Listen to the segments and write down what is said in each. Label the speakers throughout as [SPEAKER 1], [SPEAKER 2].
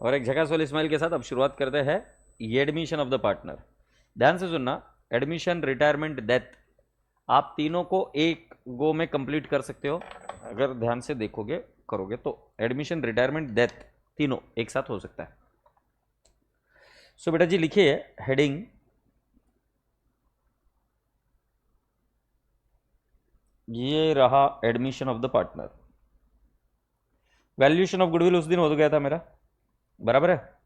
[SPEAKER 1] और एक झकास वाली स्माइल के साथ अब शुरुआत करते हैं एडमिशन ऑफ द पार्टनर। ध्यान से सुनना, एडमिशन, रिटायरमेंट, डेथ, आप तीनों को एक गो में कंप्लीट कर सकते हो अगर ध्यान से देखोगे करोगे तो। एडमिशन, रिटायरमेंट, डेथ तीनों एक साथ हो सकता है। सो बेटा जी लिखिए हेडिंग, ये रहा admission of the partner. Valuation of goodwill उस दिन हो गया था मेरा, बराबर है।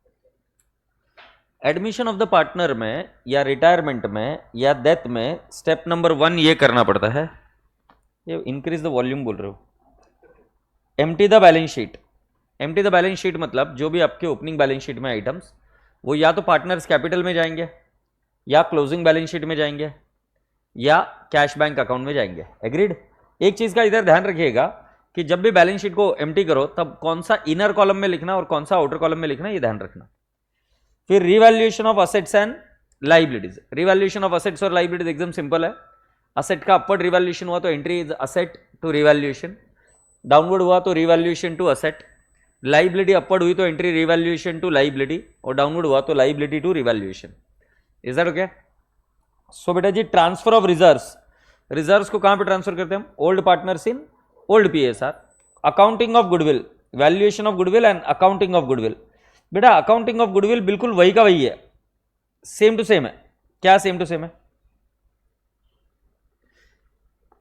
[SPEAKER 1] एडमिशन ऑफ द पार्टनर में या रिटायरमेंट में या डेथ में स्टेप नंबर 1 ये करना पड़ता है, ये इंक्रीज द वॉल्यूम बोल रहे हो, empty the balance sheet. Empty the balance sheet मतलब जो भी आपके ओपनिंग बैलेंस शीट में आइटम्स वो या तो पार्टनर्स कैपिटल में जाएंगे या क्लोजिंग बैलेंस शीट में जाएंगे या कैश बैंक अकाउंट में जाएंगे। एग्रीड। एक चीज का इधर ध्यान रखिएगा कि जब भी बैलेंस शीट को एम्प्टी करो तब कौन सा इनर कॉलम में लिखना और कौन सा आउटर कॉलम में लिखना, ये ध्यान रखना। फिर revaluation of assets and liabilities. Revaluation of assets और लाइबिलिटीज एकदम सिंपल है। असेट का अपवर्ड रिवैल्यूएशन हुआ तो entry is asset to revaluation, downward हुआ तो revaluation to asset, liability upward हुई तो एंट्री रिवैल्यूएशन टू लाइबिलिटी और डाउनवर्ड हुआ तो liability to revaluation. Is that okay? So बेटा जी ट्रांसफर ऑफ रिजर्व्स, रिजर्व्स को कहां पे ट्रांसफर करते हैं हम? Old partners in old PSR. Accounting of goodwill, valuation of goodwill and accounting of goodwill. बेटा अकाउंटिंग ऑफ गुडविल बिल्कुल वही का वही है, सेम टू सेम है। क्या सेम टू सेम है?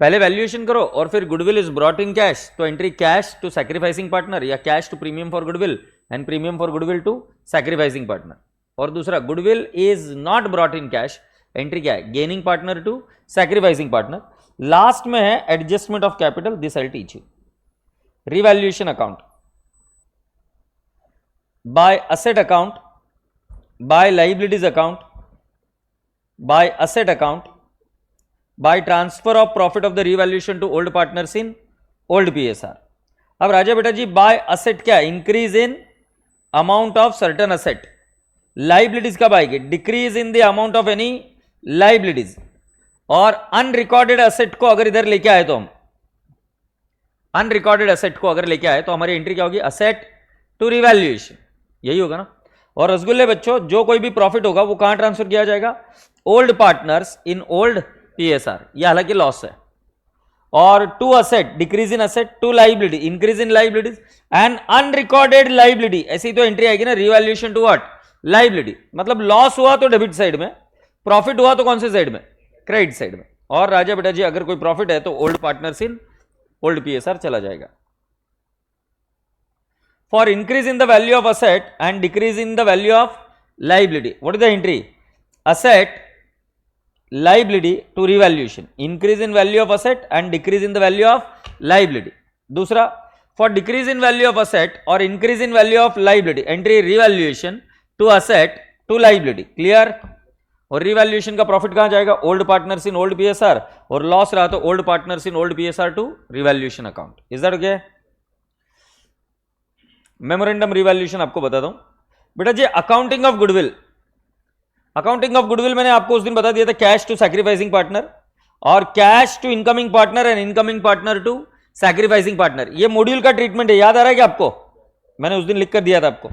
[SPEAKER 1] पहले वैल्यूएशन करो और फिर goodwill is brought in cash तो entry cash to sacrificing partner या cash to premium for goodwill and premium for goodwill to sacrificing partner. और दूसरा goodwill is not brought in cash, entry क्या है? Gaining partner to sacrificing partner. Last में है adjustment of capital, this I teach you. Revaluation account by asset account, by liabilities account, by asset account, by transfer of profit of the revaluation to old partners in old PSR. अब राजा बेटा जी by asset क्या? Increase in amount of certain asset. Liabilities कब आएगी? Decrease in the amount of any liabilities. और unrecorded asset को अगर इधर लेके आए तो हम अनरिकॉर्डेड असेट को अगर लेके आए तो हमारी एंट्री क्या होगी? असेट टू रिवैल्यूएशन, यही होगा ना। और रसगुल्ले बच्चों जो कोई भी प्रॉफिट होगा वो कहां ट्रांसफर किया जाएगा? Old partners in old PSR. ये हालांकि लॉस है। और to asset, decrease in asset, to liability, increase in liabilities and unrecorded liability. ऐसी तो एंट्री आएगी ना, रिवैल्यूएशन टू व्हाट? लाइबिलिटी। मतलब लॉस हुआ तो डेबिट साइड में, प्रॉफिट हुआ तो कौन से साइड में? क्रेडिट साइड में। और राजा बेटा जी अगर कोई प्रॉफिट है तो old partners in old PSR चला जाएगा। For increase in the value of asset and decrease in the value of liability, what is the entry? Asset, liability to revaluation, increase in value of asset and decrease in the value of liability. दूसरा, for decrease in value of asset or increase in value of liability, entry revaluation to asset to liability. Clear? और revaluation का profit कहां जाएगा? Old partners in old PSR. और loss रहा तो old partners in old PSR to revaluation account. Is that okay? Memorandum revaluation आपको बताता हूं बेटा जी। Accounting of goodwill, accounting of goodwill मैंने आपको उस दिन बता दिया था, कैश टू सैक्रिफाइसिंग पार्टनर और cash to incoming partner and incoming partner to sacrificing partner. ये मॉड्यूल का ट्रीटमेंट है, याद आ रहा है क्या आपको? मैंने उस दिन लिख कर दिया था आपको।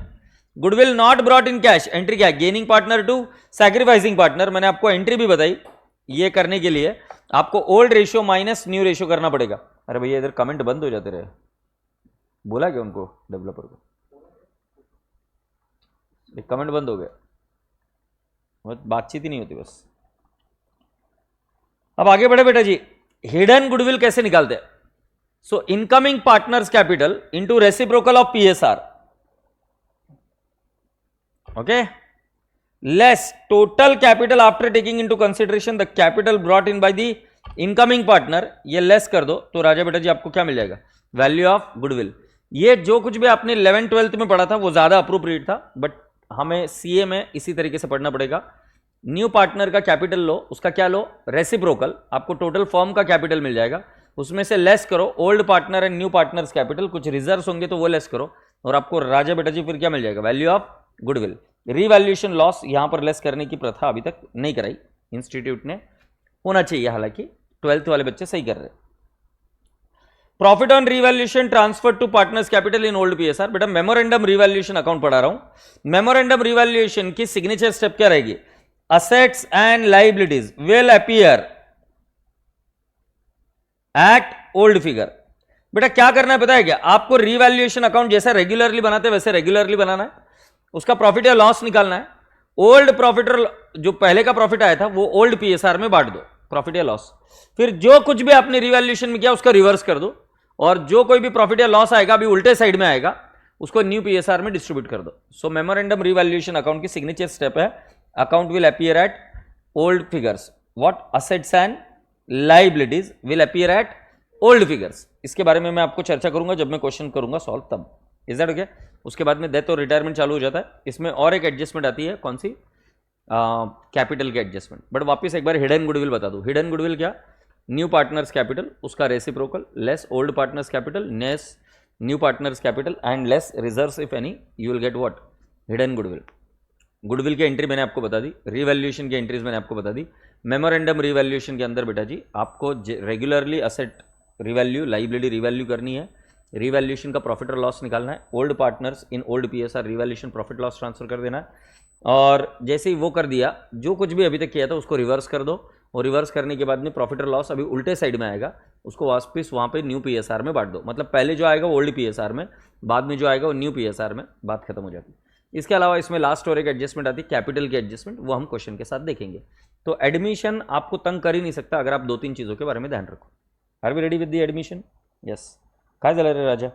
[SPEAKER 1] Goodwill not brought in cash, entry क्या है? Gaining partner to sacrificing partner. मैंने आपको एंट्री भी बताई। ये करने के लिए आपको old ratio minus new ratio करना पड़ेगा। अरे भैया इधर कमेंट बंद हो जाते रहे, बोला क्या उनको डेवलपर को? एक कमेंट बंद हो गया, बातचीत ही नहीं होती बस। अब आगे बढ़े बेटा जी। हिडन गुडविल कैसे निकालते हैं? So incoming partners capital into reciprocal of PSR, okay, less total capital after taking into consideration the capital brought in by the incoming partner. ये लेस कर दो तो राजा बेटा जी आपको क्या मिल जाएगा? Value of goodwill. ये जो कुछ भी आपने 11th-12th में पढ़ा था वो ज्यादा अप्रोप्रिएट था, बट हमें सीए में इसी तरीके से पढ़ना पड़ेगा। न्यू पार्टनर का कैपिटल लो, उसका क्या लो? रेसिप्रोकल। आपको टोटल फर्म का कैपिटल मिल जाएगा, उसमें से लेस करो old partner and new partners capital, कुछ रिजर्व्स होंगे तो वो लेस करो और आपको राजा बेटा जी फिर क्या मिल जाएगा? Value of goodwill. Revaluation loss यहां पर लेस करने की प्रथा अभी तक नहीं कराई इंस्टीट्यूट ने, होना चाहिए, हालांकि 12th वाले बच्चे सही कर रहे हैं। Profit on revaluation transfer to partners capital in old PSR. बेटा मेमोरेंडम रिवैल्यूएशन अकाउंट पढ़ा रहा हूं। मेमोरेंडम रिवैल्यूएशन की सिग्नेचर स्टेप क्या रहेगी? Assets and liabilities will appear at old figure. बेटा क्या करना है पता है क्या? आपको रिवैल्यूएशन अकाउंट जैसा रेगुलरली बनाते हैं वैसे रेगुलरली बनाना है, उसका प्रॉफिट या लॉस निकालना है। ओल्ड प्रॉफिट जो पहले का प्रॉफिट आया था वो ओल्ड पीएसआर में बांट दो, प्रॉफिट या लॉस। फिर जो कुछ भी आपने रिवैल्यूएशन में किया उसका रिवर्स कर दो, और जो कोई भी प्रॉफिट या लॉस आएगा अभी उल्टे साइड में आएगा उसको न्यू पीएसआर में डिस्ट्रीब्यूट कर दो। सो मेमोरेंडम रिवैल्यूएशन अकाउंट की सिग्नेचर स्टेप है account will appear at old figures. What? Assets and liabilities will appear at old figures. इसके बारे में मैं आपको चर्चा करूंगा जब मैं क्वेश्चन करूंगा सॉल्व तब। Is that okay? उसके बाद में डेथ और रिटायरमेंट चालू हो जाता है। इसमें और एक एडजस्टमेंट आती है, कौन सी? कैपिटल की एडजस्टमेंट। बट वापस एक बार हिडन गुडविल बता दूं। हिडन गुडविल क्या? न्यू पार्टनर्स कैपिटल उसका reciprocal less old partners capital less new partners capital and less reserves if any, you will get what? Hidden goodwill. Goodwill की entry मैंने आपको बता दी, रिवैल्यूएशन की एंट्रीज मैंने आपको बता दी। मेमोरेंडम रिवैल्यूएशन के अंदर बेटा जी आपको regularly asset revalue, liability revalue करनी है, रिवैल्यूएशन का प्रॉफिट और लॉस निकालना है, old partners in old PSR revaluation profit loss transfer कर देना है, और जैसे ही वो कर दिया जो कुछ भी अभी तक किया था उसको रिवर्स कर दो, और रिवर्स करने के बाद में प्रॉफिट और लॉस अभी उल्टे साइड में आएगा उसको वापस वहाँ पे न्यू पीएसआर में बांट दो। मतलब पहले जो आएगा वो ओल्ड पीएसआर में, बाद में जो आएगा वो न्यू पीएसआर में, बात खत्म हो जाती है। इसके अलावा इसमें लास्ट और एक एडजस्टमेंट आती है कैपिटल की एडजस्टमेंट, वो हम क्वेश्चन के साथ देखेंगे। तो एडमिशन आपको तंग कर ही नहीं सकता अगर आप दो तीन चीज़ों के बारे में ध्यान रखो। Are we ready with the admission? Yes. काय झालं रे राजा?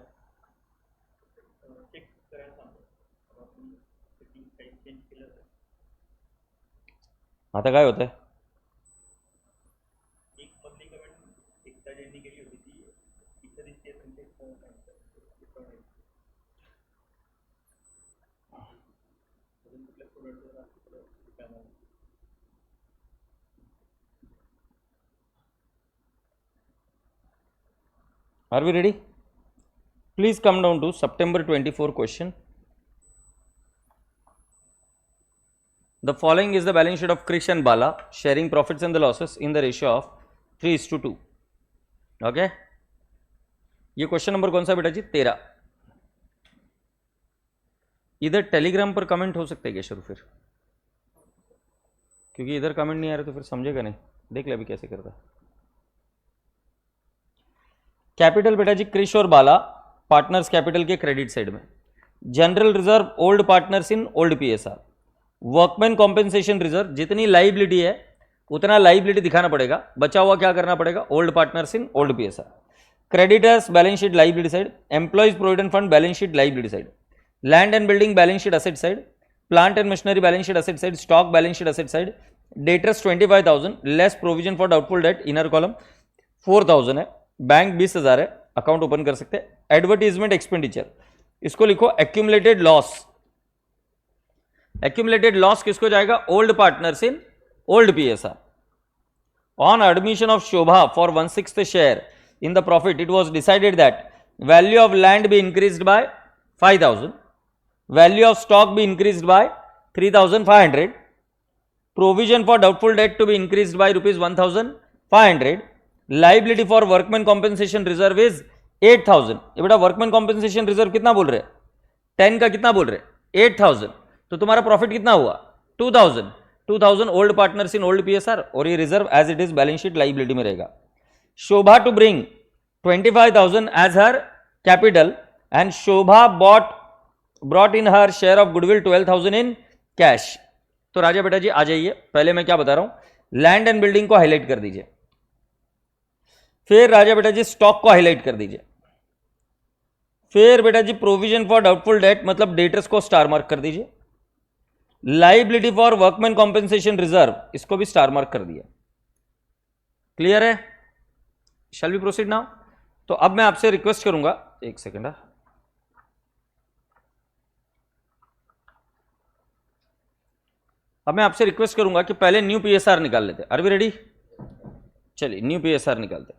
[SPEAKER 1] आता काय होतंय? Are we ready? Please come down to September 24 question. The following is the balance sheet of Krish and Bala sharing profits and the losses in the ratio of 3:2. Okay? ये question number कौन सा बेटा जी? 13। इधर Telegram पर comment हो सकते हैं क्या शुरू? फिर क्योंकि इधर कमेंट नहीं आ रहा तो फिर समझेगा नहीं। देख ले अभी कैसे करता है। कैपिटल बेटा जी क्रिश और बाला पार्टनर्स कैपिटल के क्रेडिट साइड में, general reserve old partners in old PSR, workman compensation reserve जितनी लाइबिलिटी है उतना लाइबिलिटी दिखाना पड़ेगा, बचा हुआ क्या करना पड़ेगा? Old partners in old PSR, creditors balance sheet liability side, employees provident fund balance sheet liability side, land and building balance sheet asset side, plant and machinery balance sheet asset side, stock balance sheet asset side, debtors 25,000 less provision for doubtful date inner column 4,000 है, bank 20,000 है, account open कर सकते हैं। Advertisement expenditure इसको लिखो accumulated loss. Accumulated loss किसको जाएगा? Old partners in old PSR. On admission of Shobha for 1/6 share in the profit, it was decided that value of land be increased by 5,000, value of stock be increased by 3,500, provision for doubtful debt to be increased by rupees 1,500, liability for workman compensation reserve is 8,000। ये बेटा workman compensation reserve कितना बोल रहे? 10 का कितना बोल रहे? 8,000। तो तुम्हारा प्रॉफिट कितना हुआ? 2,000। 2,000 old partners in old PSR, और ये reserve as it is balance sheet liability में रहेगा। Shobha to bring 25,000 as her capital, and Shobha brought in her share of goodwill 12,000 in cash। तो राजा बेटा जी आ जाइए, पहले मैं क्या बता रहा हूं, लैंड एंड बिल्डिंग को हाईलाइट कर दीजिए, फिर राजा बेटा जी स्टॉक को हाईलाइट कर दीजिए, फिर बेटा जी प्रोविजन फॉर डाउटफुल डेट मतलब डेटर्स को स्टार मार्क कर दीजिए, liability for workman compensation reserve इसको भी स्टार मार्क कर दिया। क्लियर है? Shall we proceed now? तो अब मैं आपसे रिक्वेस्ट करूंगा, एक सेकेंड, अब मैं आपसे रिक्वेस्ट करूंगा कि पहले न्यू पीएसआर निकाल लेते। Are we ready? चलिए न्यू पीएसआर निकालते।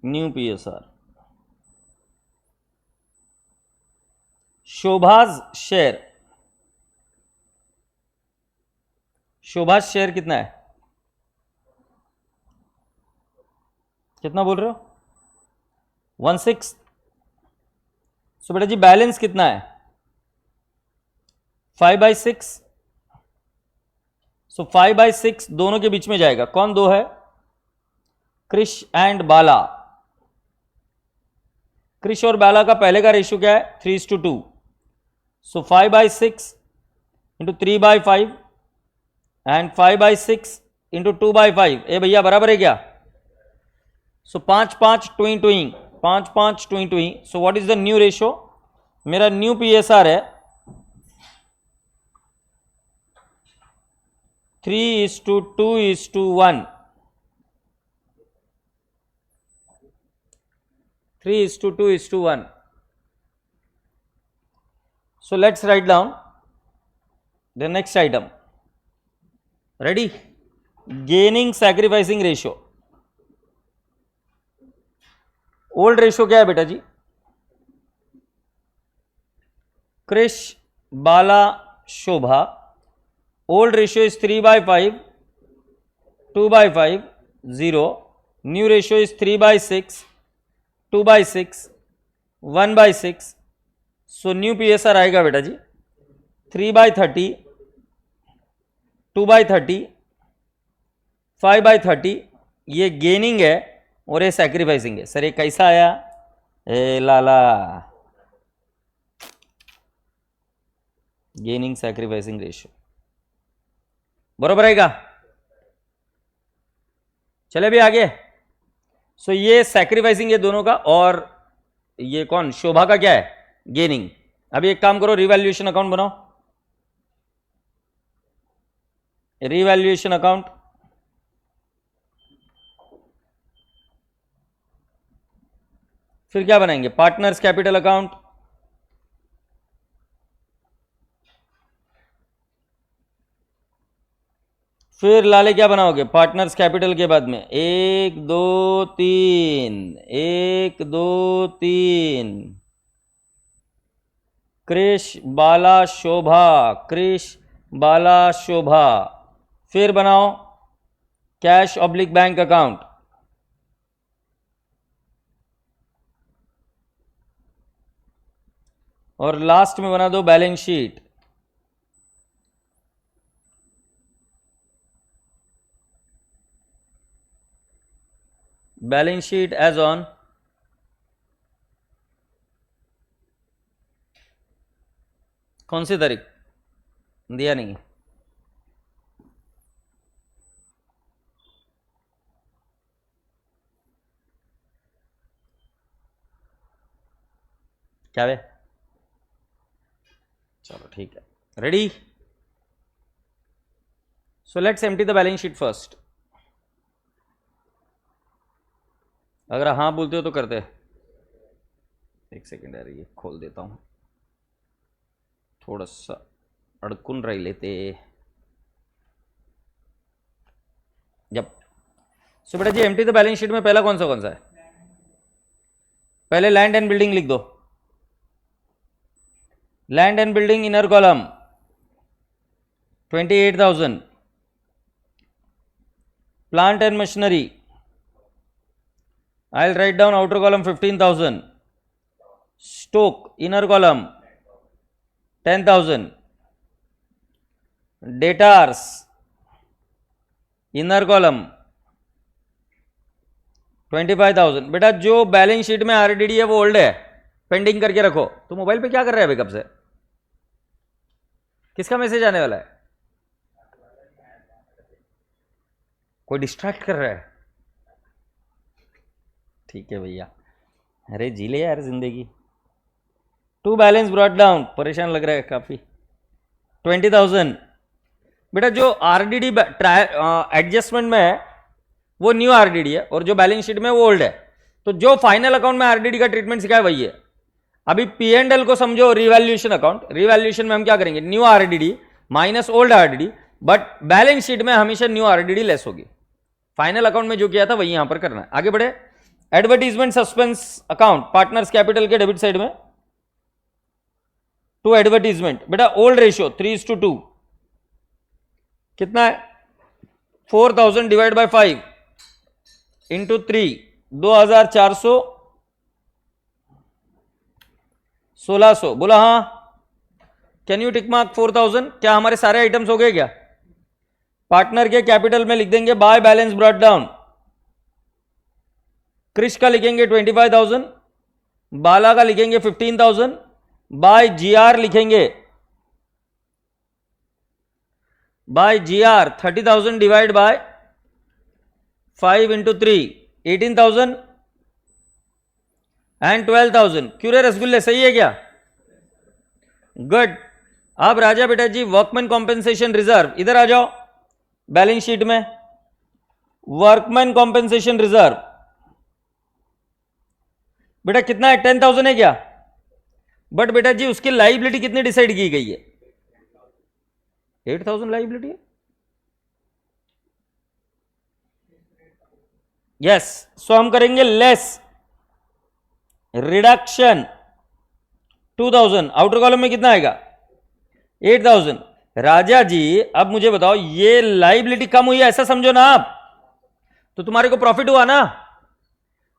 [SPEAKER 1] New PSR, Shobha's share, Shobha share कितना है, कितना बोल रहे हो, 1/6। सो बेटा जी बैलेंस कितना है, 5/6। सो 5/6 दोनों के बीच में जाएगा, कौन दो है, क्रिश एंड बाला। क्रिश और बाला का पहले का रेशियो क्या है, 3:2। सो 5/6 इंटू 3/5 एंड 5/6 इंटू 2/5, ए भैया बराबर है क्या। सो 5/5 टूइंग टूइंग, 5/5 टूइंग टूइंग। So what is the new ratio, मेरा न्यू पीएसआर है 3:2:1, 3:2:1. So let's write down the next item. Ready? Gaining sacrificing ratio. Old ratio क्या है बेटा जी, क्रिश बाला शोभा, old ratio is 3/5, 2/5, 0. New ratio is 3/6, 2/6, 1/6. So new PSR आएगा बेटा जी 3/30, 2/30, 5/30. ये गेनिंग है और ये सैक्रिफाइसिंग है। सर ये कैसा आया, ए लाला, गेनिंग सैक्रिफाइसिंग रेशियो बरोबर आएगा। चले भी आगे। सो ये सैक्रिफाइसिंग है दोनों का, और ये कौन, शोभा का क्या है, गेनिंग। अभी एक काम करो, रिवैल्यूएशन अकाउंट बनाओ, रिवैल्यूएशन अकाउंट। फिर क्या बनाएंगे, पार्टनर्स कैपिटल अकाउंट, फिर लाले क्या बनाओगे, पार्टनर्स कैपिटल के बाद में 1 2 3, 1 2 3, क्रिश बाला शोभा, क्रिश बाला शोभा। फिर बनाओ कैश ऑब्लिक बैंक अकाउंट, और लास्ट में बना दो balance sheet. Balance sheet as on कौन सी तारीख, दिया नहीं, क्या है, चलो ठीक है। Ready, so let's empty the balance sheet first. अगर हाँ बोलते हो तो करते, एक सेकेंड यार ये खोल देता हूं, थोड़ा सा अड़कुन रह लेते जब। सो बेटा जी एम्प्टी द बैलेंस शीट में पहला कौन सा है, पहले लैंड एंड बिल्डिंग लिख दो, land and building inner column 28,000, plant and machinery I'll write down outer column 15,000, stock inner column 10,000, debtors inner column 25,000। बेटा जो बैलेंस शीट में आरडीडी है वो ओल्ड है, पेंडिंग करके रखो। तो मोबाइल पे क्या कर रहा है अभी कब से, किसका मैसेज आने वाला है, कोई डिस्ट्रैक्ट कर रहा है, ठीक है भैया, अरे जी ले यार जिंदगी। टू बैलेंस ब्रॉट डाउन, परेशान लग रहा है काफी, 20,000। बेटा जो आरडीडी एडजस्टमेंट में है वो न्यू आरडीडी है, और जो बैलेंस शीट में वो ओल्ड है। तो जो फाइनल अकाउंट में आरडीडी का ट्रीटमेंट सिखाया वही है। अभी पी एंड एल को समझो रिवैल्यूएशन अकाउंट, रिवैल्यूएशन में हम क्या करेंगे, new RDD minus old RDD, but balance sheet में हमेशा न्यू आरडीडी लेस होगी। फाइनल अकाउंट में जो किया था वही यहां पर करना है। आगे बढ़े, advertisement suspense account partners capital के डेबिट साइड में, टू एडवर्टीजमेंट। बेटा ओल्ड रेशियो 3:2, कितना है 4000 डिवाइड बाय 5 इंटू 3 2400 1600 बोला हाँ। Can you tick mark 4000? क्या हमारे सारे आइटम्स हो गए क्या? पार्टनर के कैपिटल में लिख देंगे by balance brought down. Krish का लिखेंगे 25,000, बाला का लिखेंगे 15,000, बाय जीआर लिखेंगे by GR 30,000 divide by 5 into 3 18,000 and 12,000। क्यों रे रसगुल्ले, सही है क्या? गुड। अब राजा बेटा जी वर्कमैन कॉम्पेंसेशन रिजर्व, इधर आ जाओ बैलेंस शीट में। वर्कमैन कॉम्पेंसेशन रिजर्व बेटा कितना है? 10,000 है क्या? बट बेटा जी उसकी लाइबिलिटी कितनी डिसाइड की गई है? 8,000 लाइबिलिटी है। यस, सो हम करेंगे लेस रिडक्शन 2,000। आउटर कॉलम में कितना आएगा? 8,000। राजा जी अब मुझे बताओ, ये लाइबिलिटी कम हुई है ऐसा समझो ना आप, तो तुम्हारे को प्रॉफिट हुआ ना।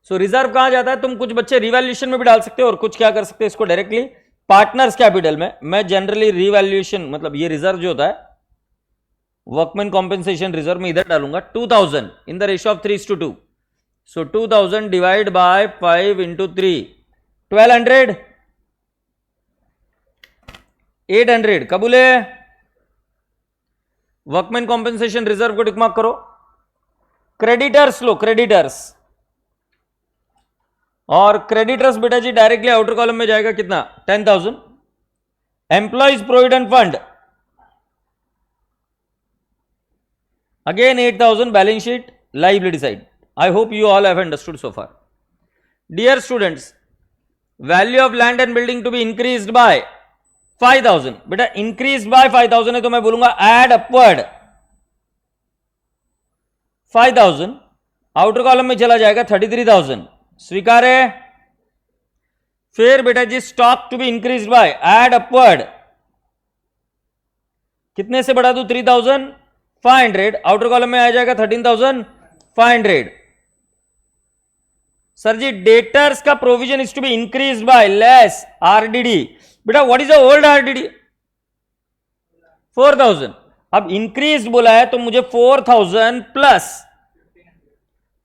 [SPEAKER 1] सो रिजर्व कहां जाता है? तुम कुछ बच्चे रिवैल्यूएशन में भी डाल सकते हो और कुछ क्या कर सकते हो इसको डायरेक्टली पार्टनर्स कैपिटल में। मैं जनरली रिवैल्यूएशन मतलब ये रिजर्व जो होता है वर्कमैन कॉम्पेंसेशन रिजर्व में इधर डालूंगा 2,000 in the ratio of 3:2। So 2,000 divide by 5 into 3 1200 800। कबूले? वर्कमैन कॉम्पेंसेशन रिजर्व को टिक मार्क करो। क्रेडिटर्स लो, क्रेडिटर्स, और क्रेडिटर्स बेटा जी डायरेक्टली आउटर कॉलम में जाएगा कितना? 10,000। Employees provident fund again 8,000 balance sheet liability side. I hope you all have understood so far. Dear students, value of land and building to be increased by 5,000। बेटा increase by 5,000 है तो मैं बोलूंगा add upward 5,000। Outer column में चला जाएगा 33,000। स्वीकार है? फिर बेटा जी stock to be increase by add upward कितने से बढ़ा दूं? 3,500। आउटर कॉलम में आ जाएगा 13,500। सर जी डेटर्स का provision is to be increase by less RDD. बेटा what is the old RDD? 4,000। अब इंक्रीज बोला है तो मुझे 4,000 प्लस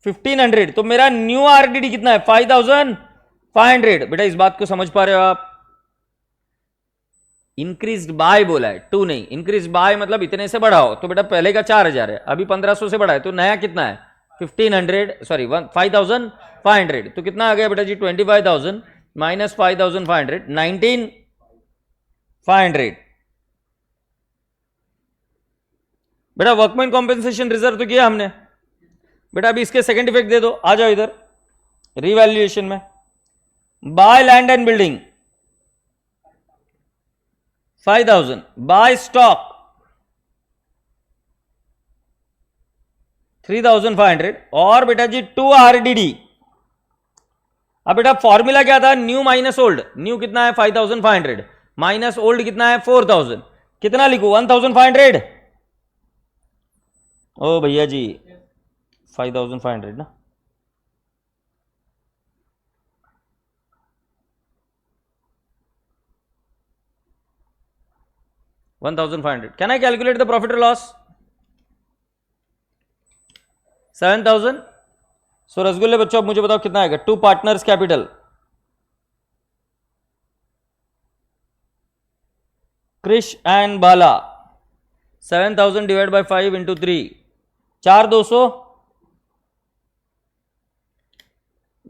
[SPEAKER 1] 1,500, तो मेरा न्यू आरडीडी कितना है? 5,500। बेटा इस बात को समझ पा रहे हो आप? इंक्रीज बाय बोला है, टू नहीं। इंक्रीज बाय मतलब इतने से बढ़ाओ, तो बेटा पहले का 4,000 है, अभी 1,500 से बढ़ा है, तो नया कितना है? 1,500 सॉरी 5,500। तो कितना आ गया बेटा जी? 25,000 माइनस 5,500 19,500। बेटा वर्कमैन कॉम्पेंसेशन रिजर्व तो किया हमने। बेटा अभी इसके सेकंड इफेक्ट दे दो, आ जाओ इधर रिवैल्यूएशन में। By land and building 5,000, by stock 3,500 और बेटा जी 2 आरडीडी। अब बेटा फॉर्मूला क्या था? New minus old. न्यू कितना है? 5,500 माइनस ओल्ड कितना है? 4,000। कितना लिखूं? 1,500। ओ भैया जी 5,500 ना। $1,500। Can I calculate the profit और लॉस? 7,000। सो रसगुल्ले बच्चों अब मुझे बताओ कितना आएगा? 2 partners capital Krish and Bala 7,000 divide by 5 into 3 4,200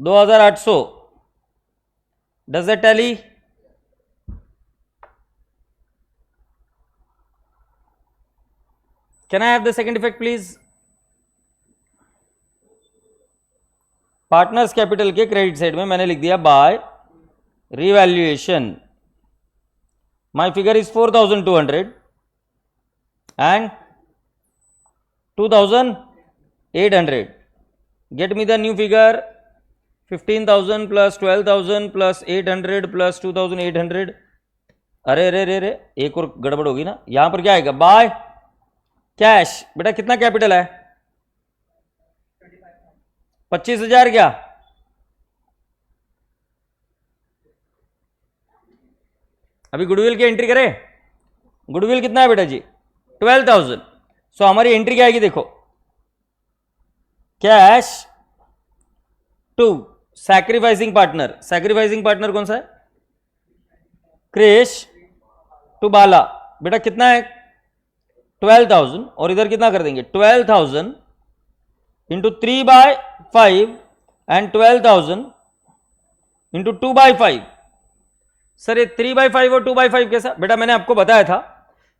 [SPEAKER 1] 2,800। Does that tally? Can I have the second effect please? Partners capital के क्रेडिट साइड में मैंने लिख दिया by revaluation. My figure is 4,200 and 2,800. Get me the new figure. 15,000 plus 12,000 plus 800 plus 2,800. अरे रे रे रे एक और गड़बड़ होगी ना। यहां पर क्या आएगा? बाय कैश बेटा कितना कैपिटल है? 25,000 क्या? अभी गुडविल की एंट्री करें? गुडविल कितना है बेटा जी? 12,000। सो हमारी एंट्री क्या आएगी देखो, cash to sacrificing partner. Sacrificing partner कौन सा है? क्रिश टू बाला। बेटा कितना है? 12,000। और इधर कितना कर देंगे? 12,000 इंटू 3/5 एंड 12,000 इंटू 2/5। सर ये 3/5 और 2/5 कैसा? बेटा मैंने आपको बताया था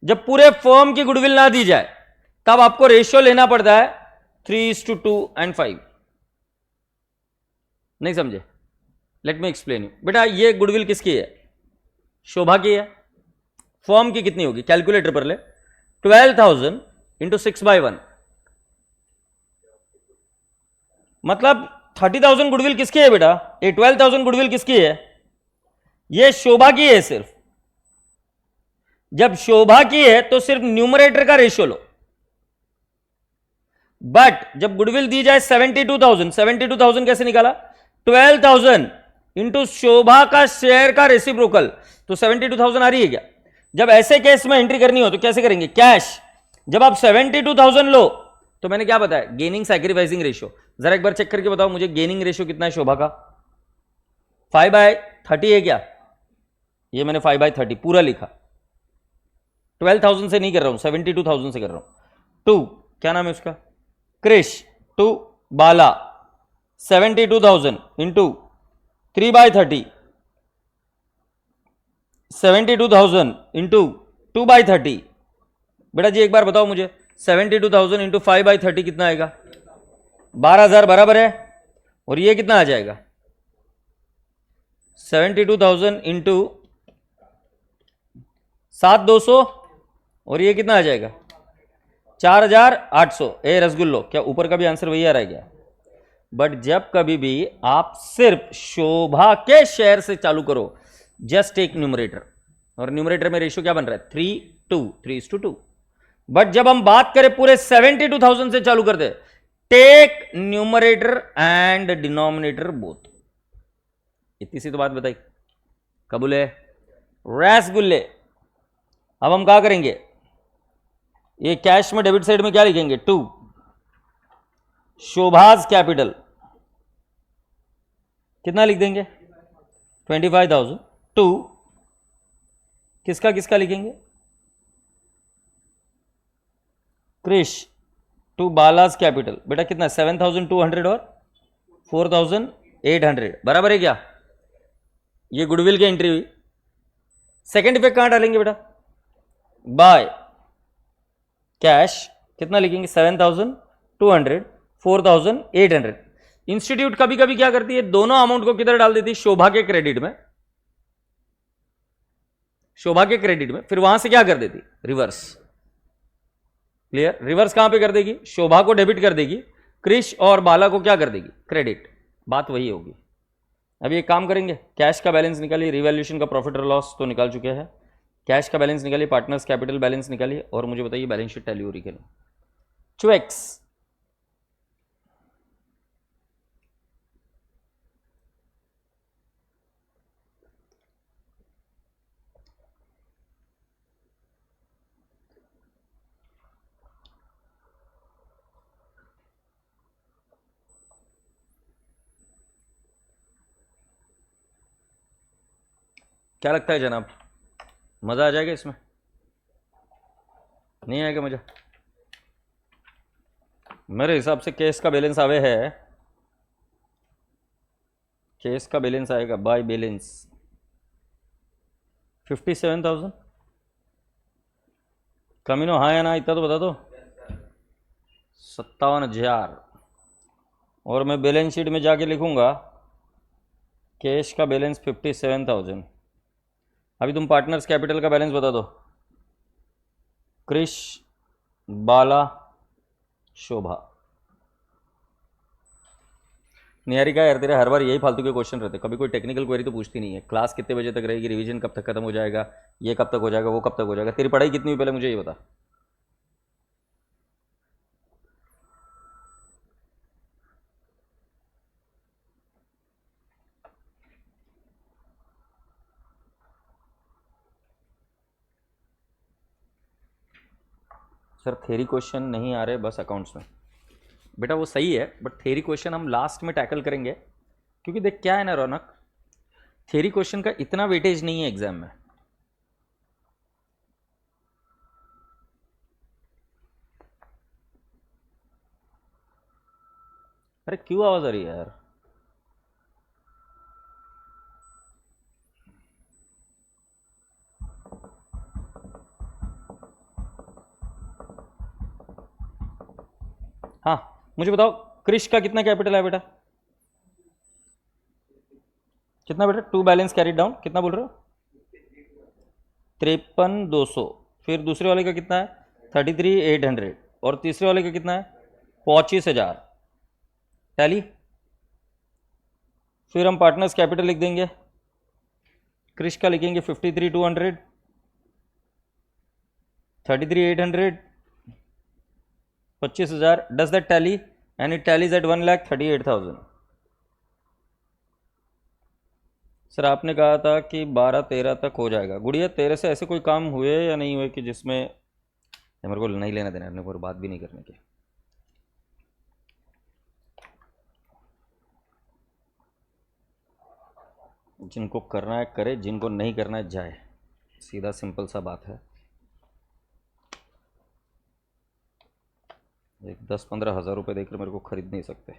[SPEAKER 1] जब पूरे फर्म की गुडविल ना दी जाए तब आपको रेशियो लेना पड़ता है 3:2 एंड 5। नहीं समझे? Let me explain you. बेटा ये गुडविल किसकी है? शोभा की है। फर्म की कितनी होगी? कैलकुलेटर पर ले। 12,000 इंटू 6/1 मतलब 30,000 गुडविल किसकी है बेटा? ये 12,000 गुडविल किसकी है? ये शोभा की है सिर्फ। जब शोभा की है तो सिर्फ न्यूमरेटर का रेशियो लो, बट जब गुडविल दी जाए 72,000 कैसे निकाला? 12,000 इंटू शोभा का शेयर का रेसिप्रोकल, तो 72,000 आ रही है क्या? जब ऐसे केस में एंट्री करनी हो तो कैसे करेंगे? कैश। जब आप 72,000 लो तो मैंने क्या बताया? Gaining sacrificing ratio. जरा एक बार चेक करके बताओ मुझे, गेनिंग रेशियो कितना है शोभा का? 5/30 है क्या? ये मैंने 5/30 पूरा लिखा। 12,000 से नहीं कर रहा हूं, 72,000 से कर रहा हूं। टू क्या नाम है उसका? Krish to Bala 72,000 into 3/30, 72,000 into 2/30। बेटा जी एक बार बताओ मुझे 72,000 इंटू 5/30 कितना आएगा? 12,000 बराबर है। और ये कितना आ जाएगा? 72,000 इंटू 7,200 और ये कितना आ जाएगा? 4,800। ए रसगुल्लो, क्या ऊपर का भी आंसर वही आ रहा है क्या? बट जब कभी भी आप सिर्फ शोभा के शेयर से चालू करो, जस्ट टेक न्यूमरेटर, और न्यूमरेटर में रेशियो क्या बन रहा है? 3:2। बट जब हम बात करें पूरे 72,000 से चालू कर दे, take numerator and denominator both. इतनी सी तो बात बताई। कबूले रसगुल्ले। अब हम क्या करेंगे? ये कैश में डेबिट साइड में क्या लिखेंगे? 2 शोभाज कैपिटल कितना लिख देंगे? 25,000। 2 किसका किसका लिखेंगे? Krish to Bala's capital. बेटा कितना? 7,200 और 4,800 बराबर है क्या? ये गुडविल की एंट्री हुई। सेकेंड इफेक्ट कहां डालेंगे बेटा? बाय कैश कितना लिखेंगे? 7,200 4,800। इंस्टीट्यूट कभी कभी क्या करती है? दोनों अमाउंट को किधर डाल देती है? शोभा के क्रेडिट में। शोभा के क्रेडिट में, फिर वहां से क्या कर देती? रिवर्स। क्लियर? रिवर्स कहां पे कर देगी? शोभा को डेबिट कर देगी, क्रिश और बाला को क्या कर देगी? क्रेडिट। बात वही होगी। अभी एक काम करेंगे, कैश का बैलेंस निकालिए, रिवैल्यूएशन का प्रॉफिट और लॉस तो निकाल चुके हैं। कैश का बैलेंस निकालिए, पार्टनर्स कैपिटल बैलेंस निकालिए, और मुझे बताइए बैलेंस शीट टैली हो रही है क्या? चुएक्स क्या लगता है जनाब, मजा आ जाएगा इसमें? नहीं आएगा मजा? मेरे हिसाब से केस का बैलेंस आवे है, केस का बैलेंस आएगा बाय बैलेंस 57,000। कमीनो हाँ या ना, इतना तो बता दो। 57,000। और मैं बैलेंस शीट में जाके लिखूंगा कैश का बैलेंस 57,000। अभी तुम पार्टनर्स कैपिटल का बैलेंस बता दो। क्रिश बाला शोभा। निहारिका यार तेरे हर बार यही फालतू के क्वेश्चन रहते, कभी कोई टेक्निकल क्वेरी तो पूछती नहीं है। क्लास कितने बजे तक रहेगी, रिवीजन कब तक खत्म हो जाएगा, ये कब तक हो जाएगा, वो कब तक हो जाएगा? तेरी पढ़ाई कितनी हुई पहले मुझे ये बता। सर थ्योरी क्वेश्चन नहीं आ रहे बस अकाउंट्स में। बेटा वो सही है, बट थ्योरी क्वेश्चन हम लास्ट में टैकल करेंगे, क्योंकि देख क्या है ना रौनक, थ्योरी क्वेश्चन का इतना वेटेज नहीं है एग्जाम में। अरे क्यों आवाज आ रही है यार? हाँ मुझे बताओ, क्रिश का कितना कैपिटल है बेटा? कितना बेटा? टू बैलेंस कैरिड डाउन, कितना बोल रहे हो? 53,200। फिर दूसरे वाले का कितना है? 33,800। और तीसरे वाले का कितना है? 25,000। टैली। फिर हम पार्टनर्स कैपिटल लिख देंगे, क्रिश का लिखेंगे 53,200, 33,800, 25,000। Does that tally? And it tallies at 1,38,000। Sir आपने कहा था कि 12-13 तक हो जाएगा। गुड़िया तेरे से ऐसे कोई काम हुए या नहीं हुए कि जिसमें मेरे को नहीं लेना देना, अपने को बात भी नहीं करने की। जिनको करना है करे, जिनको नहीं करना है जाए, सीधा सिंपल सा बात है। एक 10-15 हज़ार रुपये देकर मेरे को खरीद नहीं सकते।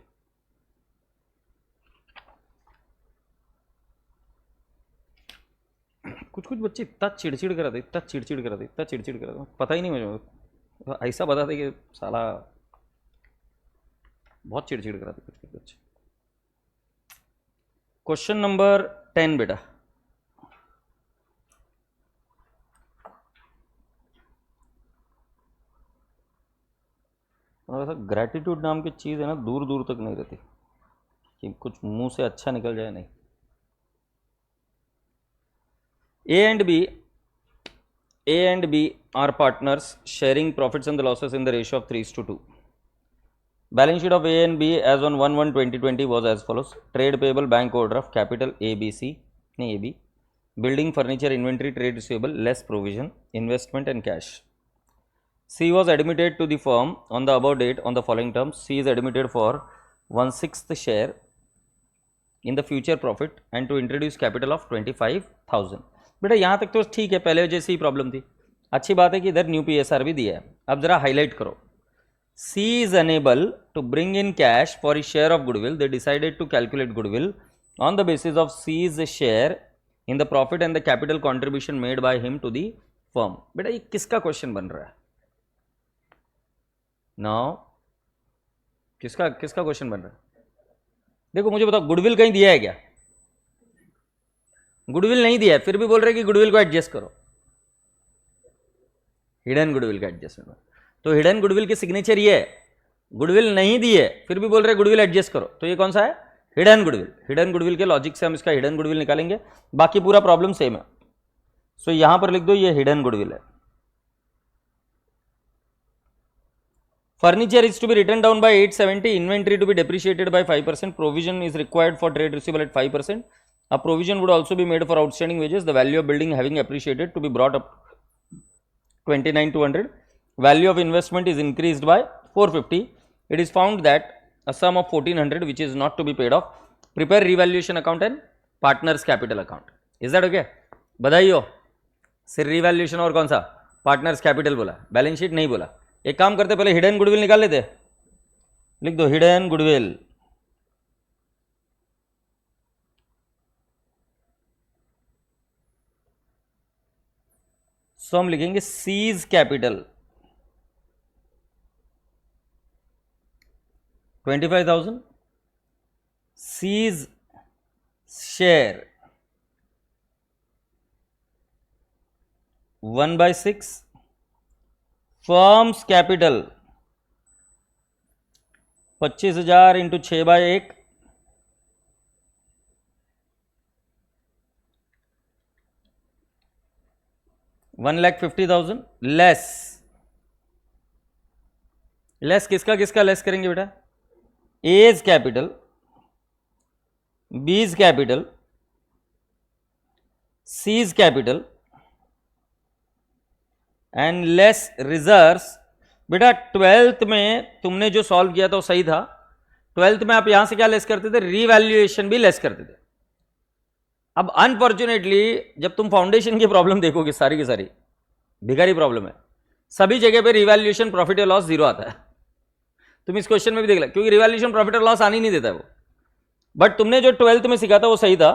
[SPEAKER 1] कुछ कुछ बच्चे इतना चिड़चिड़ करा दे, इतना चिड़चिड़ करा दे, इतना चिड़चिड़ करा दे, पता ही नहीं मुझे, तो ऐसा बता दे कि साला बहुत चिड़चिड़ करा दे कुछ कुछ बच्चे। क्वेश्चन नंबर 10 बेटा, वैसा ग्रैटिट्यूड नाम की चीज़ है ना, दूर दूर तक नहीं रहती कि कुछ मुंह से अच्छा निकल जाए, नहीं। A and B are partners sharing profits and the losses in the ratio of 3:2. Balance sheet of A and B as on 1/1/2020 was as follows: trade payable, bank overdraft, capital ABC, AB, building, furniture, inventory, trade receivable, less provision, investment and cash. C was admitted to the firm on the above date on the following terms. C is admitted for 1/6 share in the future profit and to introduce capital of 25,000. बेटा यहाँ तक तो ठीक है, पहले जैसी ही problem थी। अच्छी बात है कि इधर न्यू PSR भी दिया है। अब जरा हाईलाइट करो, C is unable to bring in cash for his share of goodwill. They decided to calculate goodwill on the basis of C's share in the profit and the capital contribution made by him to the firm. बेटा ये किसका question बन रहा है? Now किसका question बन रहा है? देखो मुझे बताओ, गुडविल कहीं दिया है क्या? गुडविल नहीं दिया है, फिर भी बोल रहे कि गुडविल को एडजस्ट करो। हिडन गुडविल का एडजस्टमेंट, तो हिडन गुडविल की सिग्नेचर ये है। गुडविल नहीं दी है, फिर भी बोल रहे गुडविल एडजस्ट करो, तो ये कौन सा है? Hidden goodwill. हिडन गुडविल के लॉजिक से हम इसका हिडन गुडविल निकालेंगे, बाकी पूरा प्रॉब्लम सेम है। सो यहां पर लिख दो ये हिडन गुडविल है। Furniture is to be written down by 870, inventory to be depreciated by 5%, provision is required for trade receivable at 5%. A provision would also be made for outstanding wages. The value of building having appreciated to be brought up 29,200. Value of investment is increased by 450. It is found that a sum of 1,400 which is not to be paid off. Prepare revaluation account and partners capital account. Is that okay? बधाई हो। सिर्फ revaluation और कौन सा? Partners capital बोला, balance sheet नहीं बोला। एक काम करते, पहले हिडन गुडविल निकाल लेते, लिख दो हिडन गुडविल। सो हम लिखेंगे C's capital 25,000, C's share 1/6, firm's capital 25,000 into 6/1, $1,50,000 less किसका लेस करेंगे बेटा? A's capital, B's capital, C's capital and less reserves बेटा 12th में तुमने जो सॉल्व किया था वो सही था। 12th में आप यहां से क्या लेस करते थे, रीवैल्यूएशन भी लेस करते थे। अब अनफॉर्चुनेटली जब तुम फाउंडेशन की प्रॉब्लम देखोगे, सारी की सारी भिखारी प्रॉब्लम है, सभी जगह पे रिवैल्यूएशन प्रॉफिट या लॉस जीरो आता है। तुम इस क्वेश्चन में भी देख लो, क्योंकि रिवैल्यूएशन प्रॉफिट और लॉस आने नहीं देता है वो। बट तुमने जो 12th में सीखा था वो सही था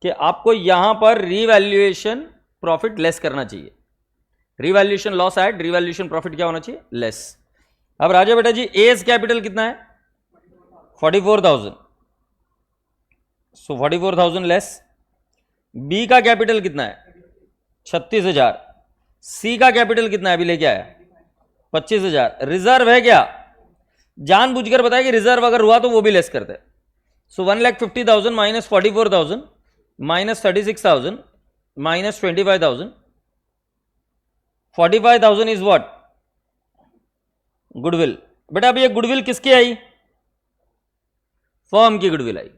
[SPEAKER 1] कि आपको यहां पर रिवैल्यूएशन प्रॉफिट लेस करना चाहिए। Revaluation loss add, revaluation profit क्या होना चाहिए, लेस। अब राजा बेटा जी एज कैपिटल कितना है, 44,000, सो 44,000 लेस। बी का कैपिटल कितना है, 36,000। सी का कैपिटल कितना है, अभी लेके आया 25,000। रिजर्व है क्या, जानबूझकर बताया कि रिजर्व अगर हुआ तो वो भी लेस करते हैं। So 1,50,000 minus 44,000 minus 36,000 minus 25,000। 45,000 is what, goodwill. बेटा अब ये गुडविल किसकी आई, फर्म की गुडविल आई।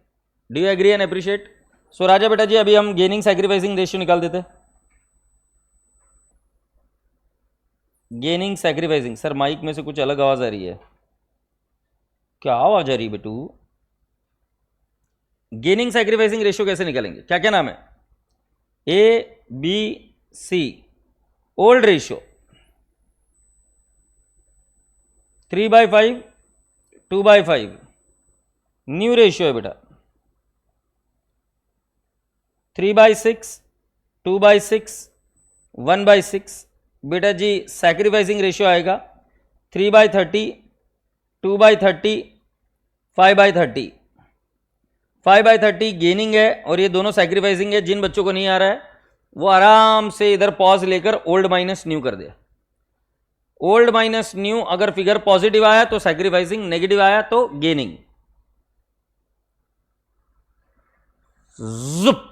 [SPEAKER 1] Do you agree and appreciate? So राजा बेटा जी अभी हम गेनिंग सैक्रिफाइसिंग रेशियो निकाल देते। गेनिंग सैक्रिफाइसिंग, सर माइक में से कुछ अलग आवाज आ रही है, क्या आवाज आ रही है बेटू? गेनिंग सैक्रिफाइसिंग रेशियो कैसे निकालेंगे, क्या क्या नाम है, A B C. Old ratio 3/5 2/5। New ratio है बेटा 3/6 2/6 1/6। बेटा जी सैक्रिफाइसिंग रेशियो आएगा 3/30 2/30 5/30। 5/30 गेनिंग है और ये दोनों सैक्रिफाइसिंग है। जिन बच्चों को नहीं आ रहा है वो आराम से इधर पॉज लेकर ओल्ड माइनस न्यू कर दे। ओल्ड माइनस न्यू, अगर फिगर पॉजिटिव आया तो सैक्रिफाइसिंग, नेगेटिव आया तो गेनिंग। जुप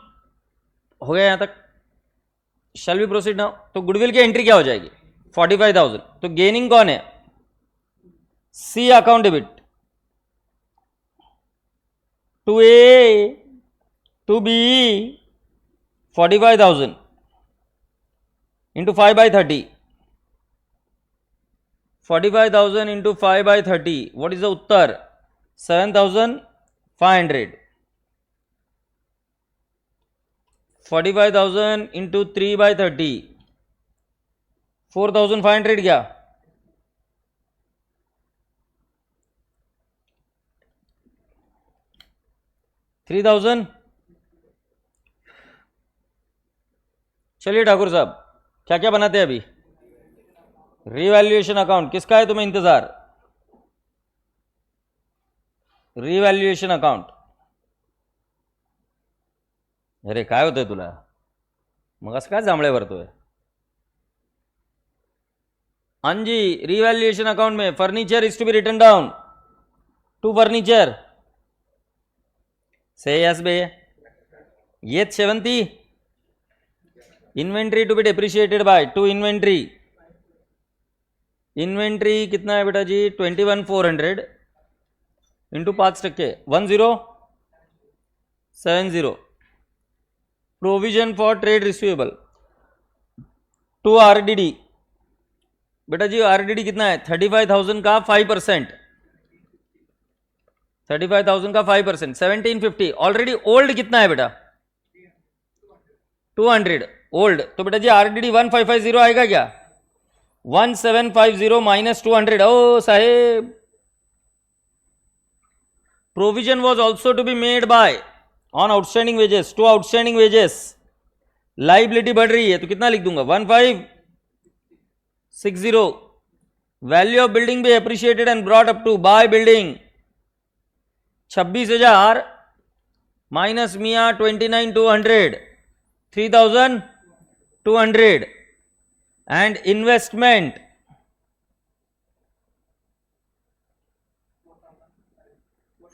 [SPEAKER 1] हो गया यहां तक। Shall we proceed now? तो गुडविल की एंट्री क्या हो जाएगी, 45,000। तो गेनिंग कौन है, C account debit, to A to B 45,000 into 5/30। 45,000 into 5/30, what is the उत्तर, 7,500। 45,000 इंटू 3/30, 4,500 क्या, $3,000। चलिए ठाकुर साहब क्या क्या बनाते हैं अभी, रिवैल्यूएशन अकाउंट। किसका है तुम्हें इंतजार, रिवैल्यूएशन अकाउंट। अरे काय होतंय तुला, मग असं काय जांभळे भरतोय? हाँ जी, रिवैल्यूएशन अकाउंट में furniture is to be written down to furniture. Say yes बे, ये 70। Inventory to be depreciated by to inventory. Inventory कितना है बेटा जी, 21,400 into 5%, 1070। Provision for trade receivable to RDD. बेटा जी आरडीडी कितना है, 35,000 का 5%, 35,000 का 5%, 1750। ऑलरेडी ओल्ड कितना है बेटा, 200 ओल्ड। तो बेटा जी आरडीडी 1550 आएगा क्या, 1750 माइनस 200। ओ साहेब, provision was also to be made by on outstanding wages, to outstanding wages. Liability बढ़ रही है तो कितना लिख दूंगा, 1560। वैल्यू ऑफ बिल्डिंग भी appreciated and brought up to by building 26,000 minus मिया 29,200, 3,200। And investment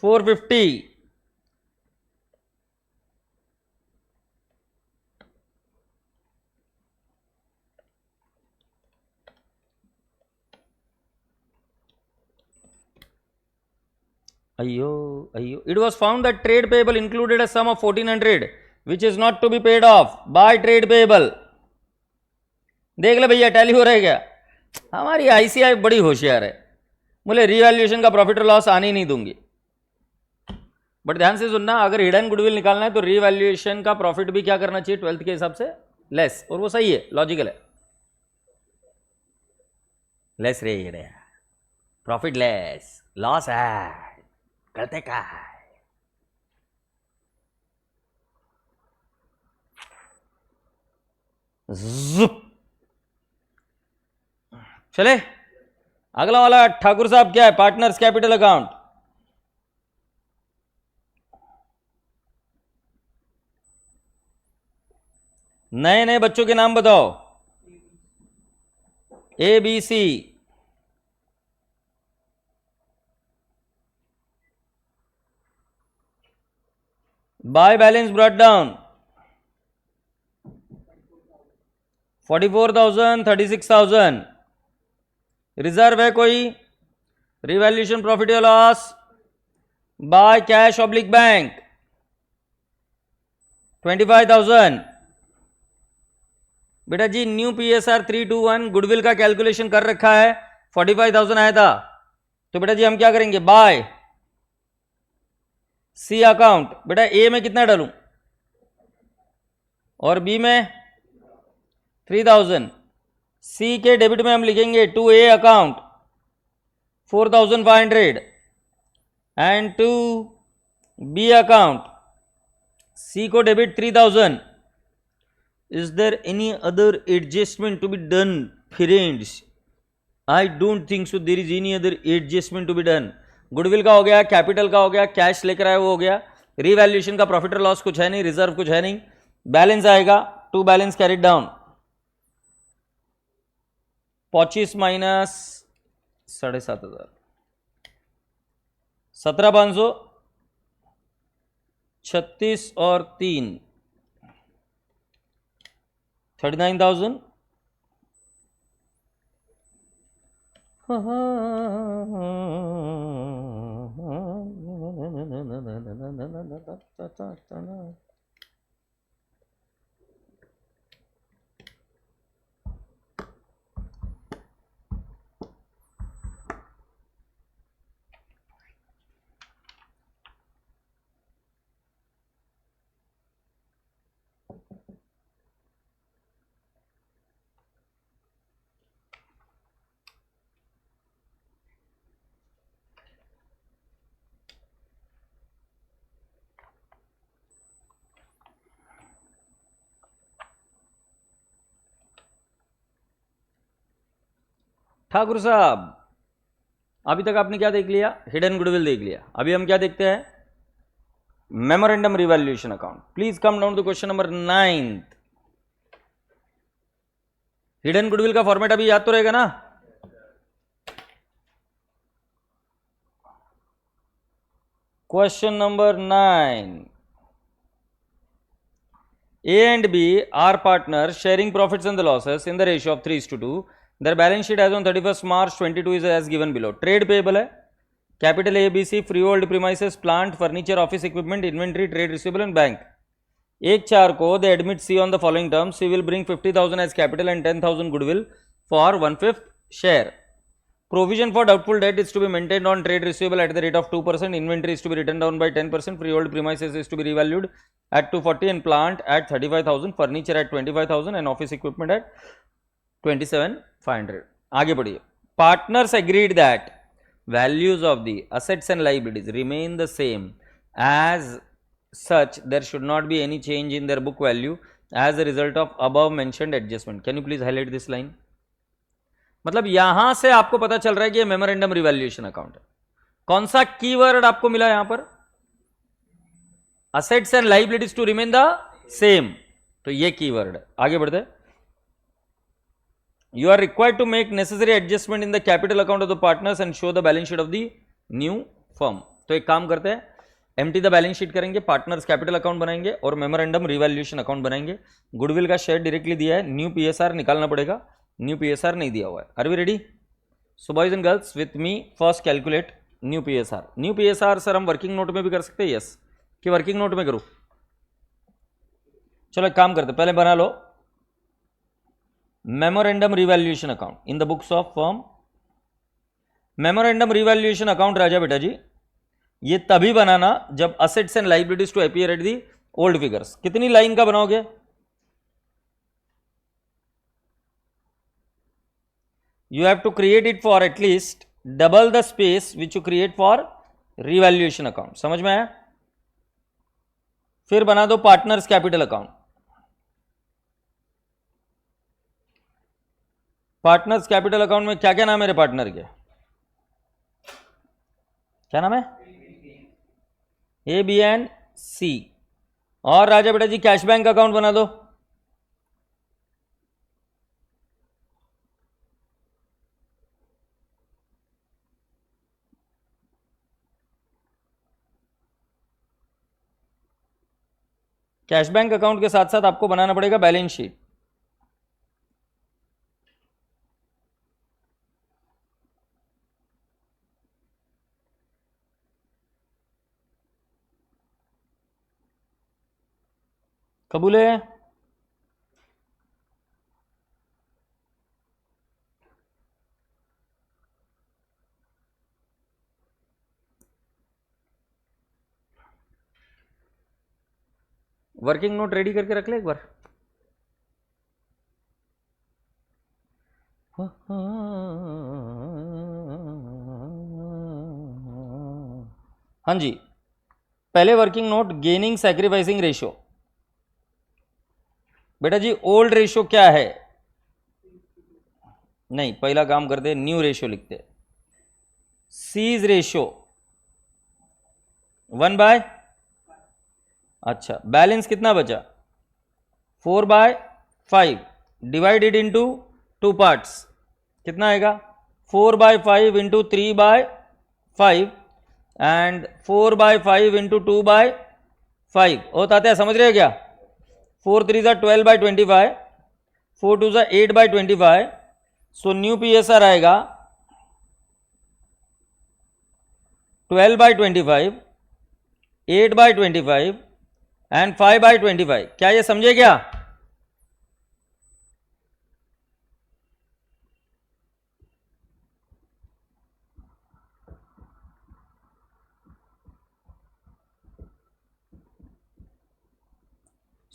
[SPEAKER 1] 450। अयो अयो, it was found that trade payable included a sum of 1,400 which is not to be paid off by trade payable। देख ले भैया tally हो रहा है क्या, हमारी आईसीआई बड़ी होशियार है, बोले रीवैल्यूएशन का प्रॉफिट और लॉस आने ही नहीं दूंगी। बट ध्यान से सुनना, अगर हिडन गुडविल निकालना है तो रीवैल्यूएशन का प्रॉफिट भी क्या करना चाहिए 12th के हिसाब से लेस, और वो सही है, लॉजिकल है। लेस रेट है, प्रॉफिट लेस, लॉस है, करते क्या है। जुप। चले अगला वाला ठाकुर साहब क्या है, पार्टनर्स कैपिटल अकाउंट। नए नए बच्चों के नाम बताओ। A B C, by balance brought down 44,000, 36,000। Reserve है कोई, रिवैल्यूएशन प्रॉफिट या loss by cash oblique bank 25,000। बेटा जी न्यू पीएसआर 321 गुडविल का कैलकुलेशन कर रखा है, 45,000 आया था, तो बेटा जी हम क्या करेंगे, बाय सी अकाउंट। बेटा ए में कितना डालूं और बी में 3,000। सी के डेबिट में हम लिखेंगे to A account 4,500 and to B account C को debit 3,000। Is there any other adjustment to be done, friends? I don't think so. There is any other adjustment to be done. Goodwill का हो गया, capital का हो गया, cash लेकर आया वो हो गया, रीवैल्यूएशन का प्रॉफिट और लॉस कुछ है नहीं, रिजर्व कुछ है नहीं, बैलेंस आएगा to balance carried down 25 minus 7,500, 17,500, 36 और 3 39,000। ठाकुर साहब अभी तक आपने क्या देख लिया, हिडन गुडविल देख लिया, अभी हम क्या देखते हैं, memorandum revaluation account. Please come down to question number 9। Hidden goodwill का फॉर्मेट अभी याद तो रहेगा ना। Question number 9, A and B are partners sharing profits and the losses in the ratio of 3:2. Their balance sheet as on 31st March 22 is as given below. Trade payable है, capital A B C, freehold premises, plant, furniture, office equipment, inventory, trade receivable and bank. 1/4 को they admit C on the following terms. C will bring 50,000 as capital and 10,000 goodwill for 1/5 share. Provision for doubtful debt is to be maintained on trade receivable at the rate of 2%. Inventory is to be written down by 10%. Freehold premises is to be revalued at 240 and plant at 35,000. Furniture at 25,000 and office equipment at 27,500. आगे बढ़िए. Partners agreed that values of the assets and liabilities remain the same. As such, there should not be any change in their book value as a result of above mentioned adjustment. Can you please highlight this line? मतलब यहां से आपको पता चल रहा है कि ये मेमोरेंडम रिवैल्यूएशन अकाउंट है. कौन सा कीवर्ड आपको मिला यहां पर? Assets and liabilities to remain the same. तो ये कीवर्ड है. आगे बढ़ते हैं. You are required to make necessary adjustment in the capital account of the partners and show the balance sheet of the new firm. तो एक काम करते हैं, एम्प्टी द बैलेंस शीट करेंगे, पार्टनर्स कैपिटल अकाउंट बनाएंगे और मेमोरेंडम रिवैल्यूएशन अकाउंट बनाएंगे. Goodwill का शेयर डायरेक्टली दिया है, न्यू पीएसआर निकालना पड़ेगा, न्यू पीएसआर नहीं दिया हुआ है. Are we ready? So boys and girls with me first calculate new PSR. New PSR sir हम वर्किंग नोट में भी कर सकते हैं. यस, कि वर्किंग नोट में करूं? चलो एक काम करते, पहले बना लो memorandum revaluation account in the books of firm. Memorandum revaluation account राजा बेटा जी ये तभी बनाना जब assets and liabilities to appear at the old figures. कितनी लाइन का बनाओगे? You have to create it for at least double the space which you create for revaluation account. समझ में आया? फिर बना दो partners capital account. Partners capital account में क्या क्या नाम है मेरे पार्टनर के? क्या नाम है? ए बी एंड सी। और राजा बेटा जी कैश बैंक अकाउंट बना दो। कैश बैंक अकाउंट के साथ साथ आपको बनाना पड़ेगा बैलेंस शीट। कबूल है? वर्किंग नोट रेडी करके रख ले एक बार। हाँ जी, पहले working note gaining sacrificing ratio. बेटा जी ओल्ड रेशियो क्या है? नहीं, पहला काम करते न्यू रेशियो लिखते। सीज रेशियो 1/, अच्छा बैलेंस कितना बचा? 4/5 डिवाइडेड इनटू 2 पार्ट्स कितना आएगा? 4/5 इंटू 3/5 एंड 4/5 इंटू 2/5 होता है। समझ रहे हो क्या? 4 3 12/25, 4 2 8/25। सो न्यू PSR आएगा 12/25, 8/25 एंड 5/25। क्या ये समझे क्या?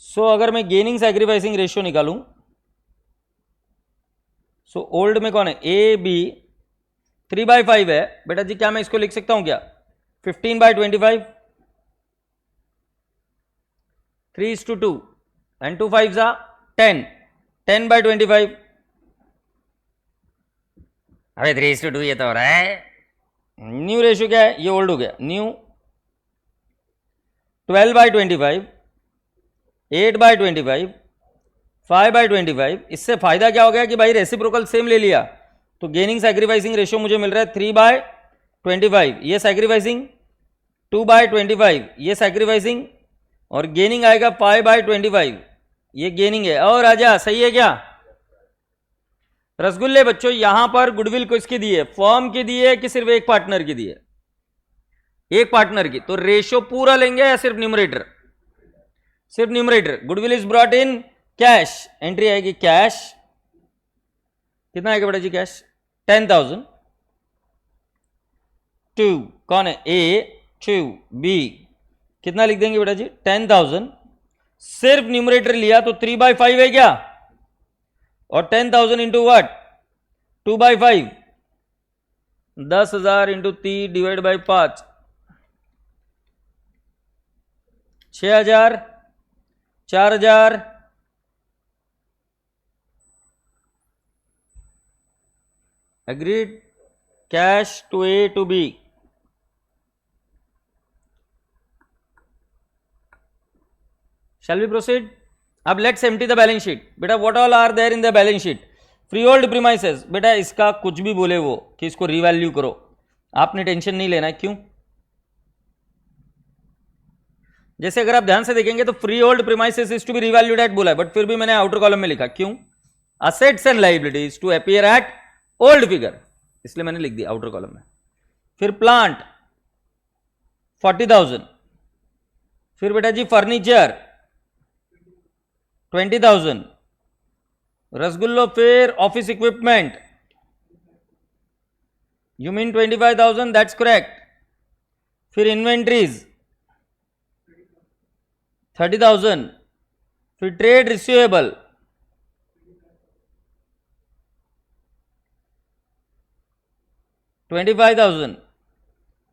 [SPEAKER 1] सो अगर मैं गेनिंग सैक्रिफाइसिंग रेशियो निकालूं, सो ओल्ड में कौन है? ए बी 3/5 है बेटा जी। क्या मैं इसको लिख सकता हूं क्या? 15/25, 3:2 एंड 2 5 10, 10/25। अरे 3:2 ये तो हो रहा है। न्यू रेशियो क्या है? ये ओल्ड हो गया। न्यू 12/25, 8/25, 5/25। इससे फायदा क्या हो गया कि भाई रेसिप्रोकल सेम ले लिया तो गेनिंग सैक्रिफाइसिंग रेशियो मुझे मिल रहा है 3/25। ये सैक्रिफाइसिंग 2/25, ये सैक्रिफाइसिंग, और गेनिंग आएगा 5/25। ये गेनिंग है। और राजा सही है क्या? रसगुल्ले बच्चों यहां पर गुडविल को इसकी दी है, फर्म की दी है कि सिर्फ एक पार्टनर की दी है? एक पार्टनर की। तो रेशियो पूरा लेंगे या सिर्फ न्यूमरेटर? सिर्फ numerator. Goodwill is brought in cash, entry आएगी कैश। कितना आएगा बेटा जी कैश? 10,000। 2 कौन है? ए 2 बी कितना लिख देंगे बेटा जी? 10,000। सिर्फ न्यूमरेटर लिया तो 3/5 है क्या? और 10,000 into what? 2/5, 10,000 into 3 divide by 5, 6,000, 4,000, agreed, cash to A to B। Shall we proceed? अब let's empty the balance sheet। बेटा what all are there in the balance sheet? freehold premises। बेटा इसका कुछ भी बोले वो कि इसको रिवैल्यू करो, आपने टेंशन नहीं लेना है। क्यों? जैसे अगर आप ध्यान से देखेंगे तो freehold premises is to be revalued at बोला है, बट फिर भी मैंने आउटर कॉलम में लिखा। क्यों? Assets and liabilities to appear at old figure, इसलिए मैंने लिख दिया आउटर कॉलम में। फिर प्लांट 40,000, फिर बेटा जी फर्नीचर 20,000, रसगुल्लो, फिर office equipment, you mean 25,000, that's correct. फिर इन्वेंट्रीज 30,000, फिर trade receivable 25,000,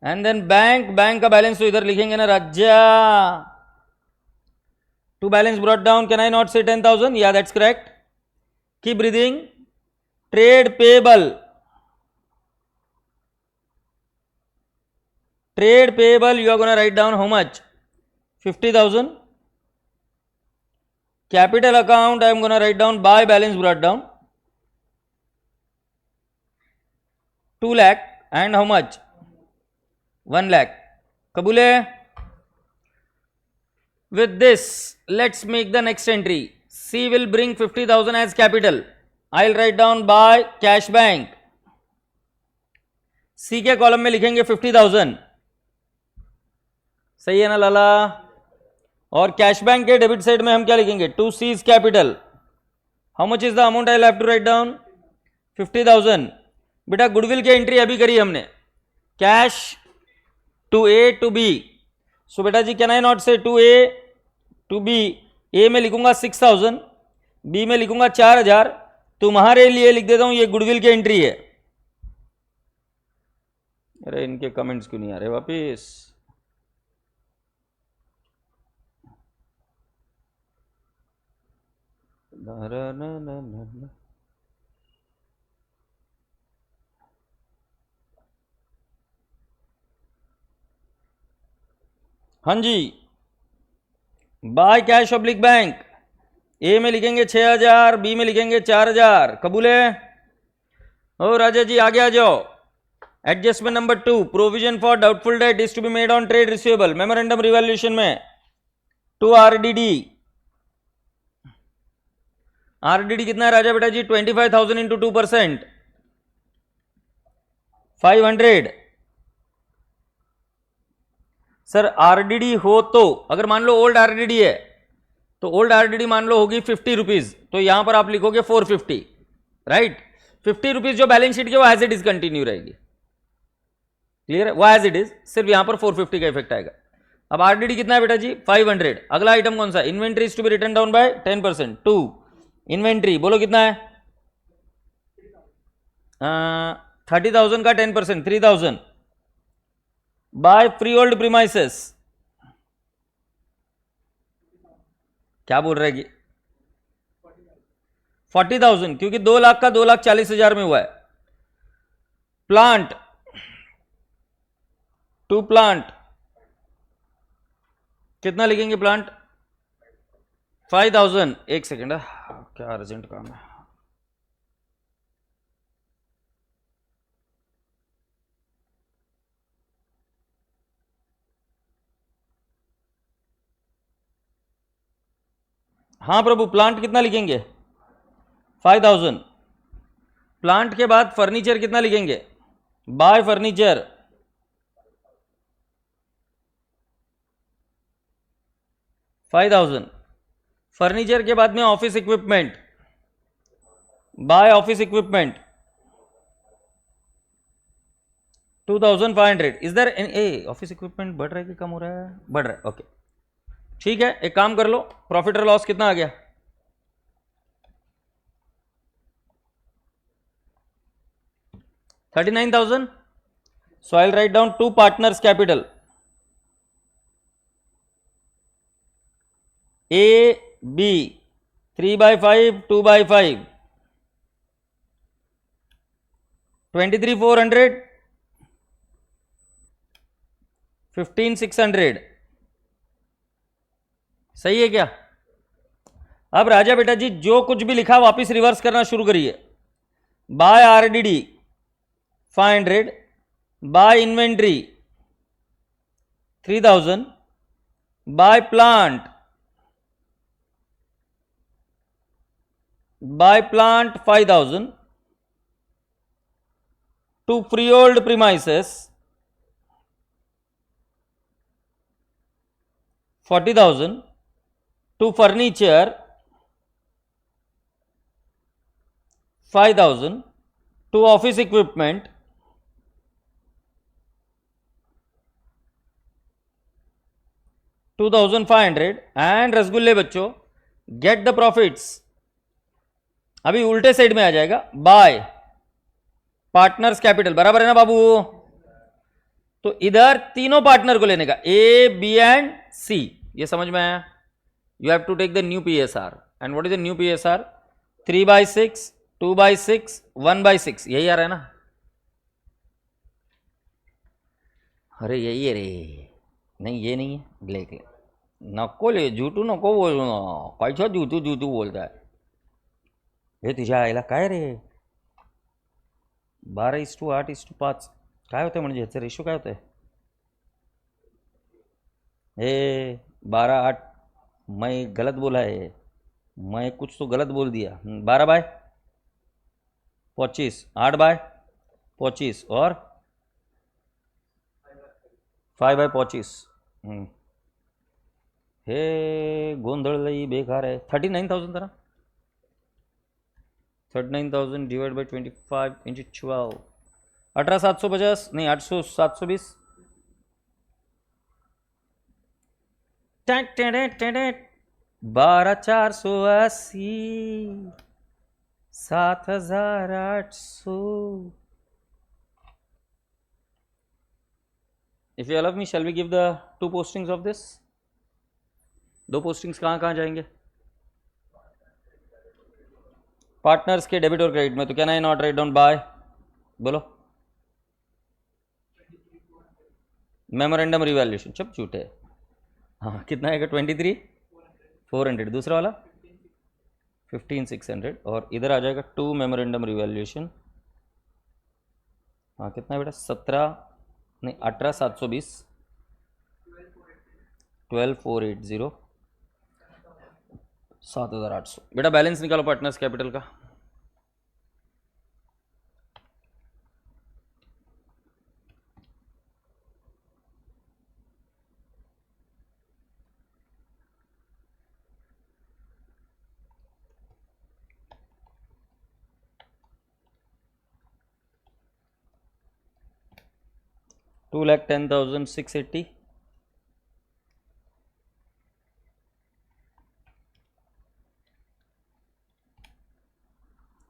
[SPEAKER 1] and then bank का बैलेंस तो इधर लिखेंगे ना राजा। To balance brought down, can I not say 10,000? Yeah that's correct. Keep breathing. Trade payable, trade payable you are going to write down how much? 50,000. Capital account I am going to write down by balance brought down 2 lakh, and how much? 1 lakh. Kabule. With this, let's make the next entry. C will bring 50,000 as capital. I'll write down by cash bank. C के column में लिखेंगे 50,000, सही है ना लाला? और cash bank के debit side में हम क्या लिखेंगे? To C's capital. How much is the amount I have to write down? 50,000। बेटा गुडविल की एंट्री अभी करी हमने, cash to A to B. So बेटा जी can I not say to A to B? A में लिखूंगा 6,000, बी में लिखूंगा 4,000। तुम्हारे लिए लिख देता हूं ये गुडविल की एंट्री है। अरे इनके कमेंट्स क्यों नहीं आ रहे वापिस? हाँ जी, बाय कैश ऑब्लिक बैंक। ए में लिखेंगे 6,000, बी में लिखेंगे 4,000। कबूल है? ओ राजा जी आगे आ जाओ। Adjustment number 2, provision for doubtful debt is to be made on trade receivable. Memorandum revaluation में 2 आरडीडी। आरडीडी कितना है राजा बेटा जी? 25,000 इंटू 2%, 500। सर आरडीडी हो तो, अगर मान लो ओल्ड आरडीडी है तो ओल्ड आरडीडी मान लो होगी 50 रुपीज, तो यहां पर आप लिखोगे 450, राइट? 50 रुपीज जो बैलेंस शीट की वो एज इट इज कंटिन्यू रहेगी। क्लियर है? वो एज इट इज, सिर्फ यहां पर 450 का इफेक्ट आएगा। अब आरडीडी कितना है बेटा जी? 500। अगला आइटम कौन सा? Inventory is to be written down by 10%। 2 inventory, बोलो कितना है? 30,000 का 10%, 3,000 बाय फ्री होल्ड प्रीमाइसेस। क्या बोल रहे हैं? 40,000, क्योंकि 2 लाख का 2,40,000 में हुआ है। प्लांट, टू प्लांट कितना लिखेंगे? प्लांट 5,000। एक सेकेंड, क्या अर्जेंट काम है। हाँ प्रभु, प्लांट कितना लिखेंगे? 5,000। प्लांट के बाद फर्नीचर कितना लिखेंगे? Bye furniture 5,000। फर्नीचर के बाद में office equipment, by office equipment 2,500। Is there a office equipment बढ़ रहा है कि कम हो रहा है? बढ़ रहा है, ओके ठीक है। एक काम कर लो, प्रॉफिट और लॉस कितना आ गया? 39,000। So I will write down 2 partners capital, A B 3/5, 2/5, 23,400, 15,600। सही है क्या? अब राजा बेटा जी जो कुछ भी लिखा वापिस रिवर्स करना शुरू करिए। By RDD 500, by inventory 3,000, by plant 5,000, to freehold premises 40,000, to furniture 5,000 to office equipment 2,500 and रसगुल्ले बच्चों गेट द प्रॉफिट्स। अभी उल्टे साइड में आ जाएगा बाय पार्टनर्स कैपिटल, बराबर है ना बाबू? तो इधर तीनों पार्टनर को लेने का ए बी एंड सी, ये समझ में आया? You have to take the new PSR and what is the new PSR? 3/6, 2/6, 1/6, यही आ रहा है ना? अरे यही है रे, नहीं ये नहीं है, ब्लैक है। नको ले झूठू नको बोलू ना, कैसा झूठू झूठू बोलता है हे तुझ्या आईला काय रे? 12:8:5 काय होतं म्हणजे ह्याचं रेशो काय होतं? हे 12:8, मैं गलत बोला है, मैं कुछ तो गलत बोल दिया। 12/25, 8/25 और 5/25। हे गोंधळ लई बेकार आहे। 39,000 था ना? 39,000 डिवाइड बाई 25 इंटू 12, 18,750 नहीं 720। 12,480, 7,800। If you allow me, shall we give the 2 postings of this? 2 postings कहाँ कहाँ जाएंगे? पार्टनर्स के डेबिट और क्रेडिट में। तो can I not write down by? बोलो। मेमोरेंडम रिवैल्यूएशन, चुप झूठे। हाँ कितना आएगा? 23,400। दूसरा वाला 15,600 और इधर आ जाएगा 2 मेमोरेंडम रिवैल्यूएशन। हाँ कितना है बेटा? 18,720, 12,480, 7,800। बेटा बैलेंस निकालो पार्टनर्स कैपिटल का। $2,10,680,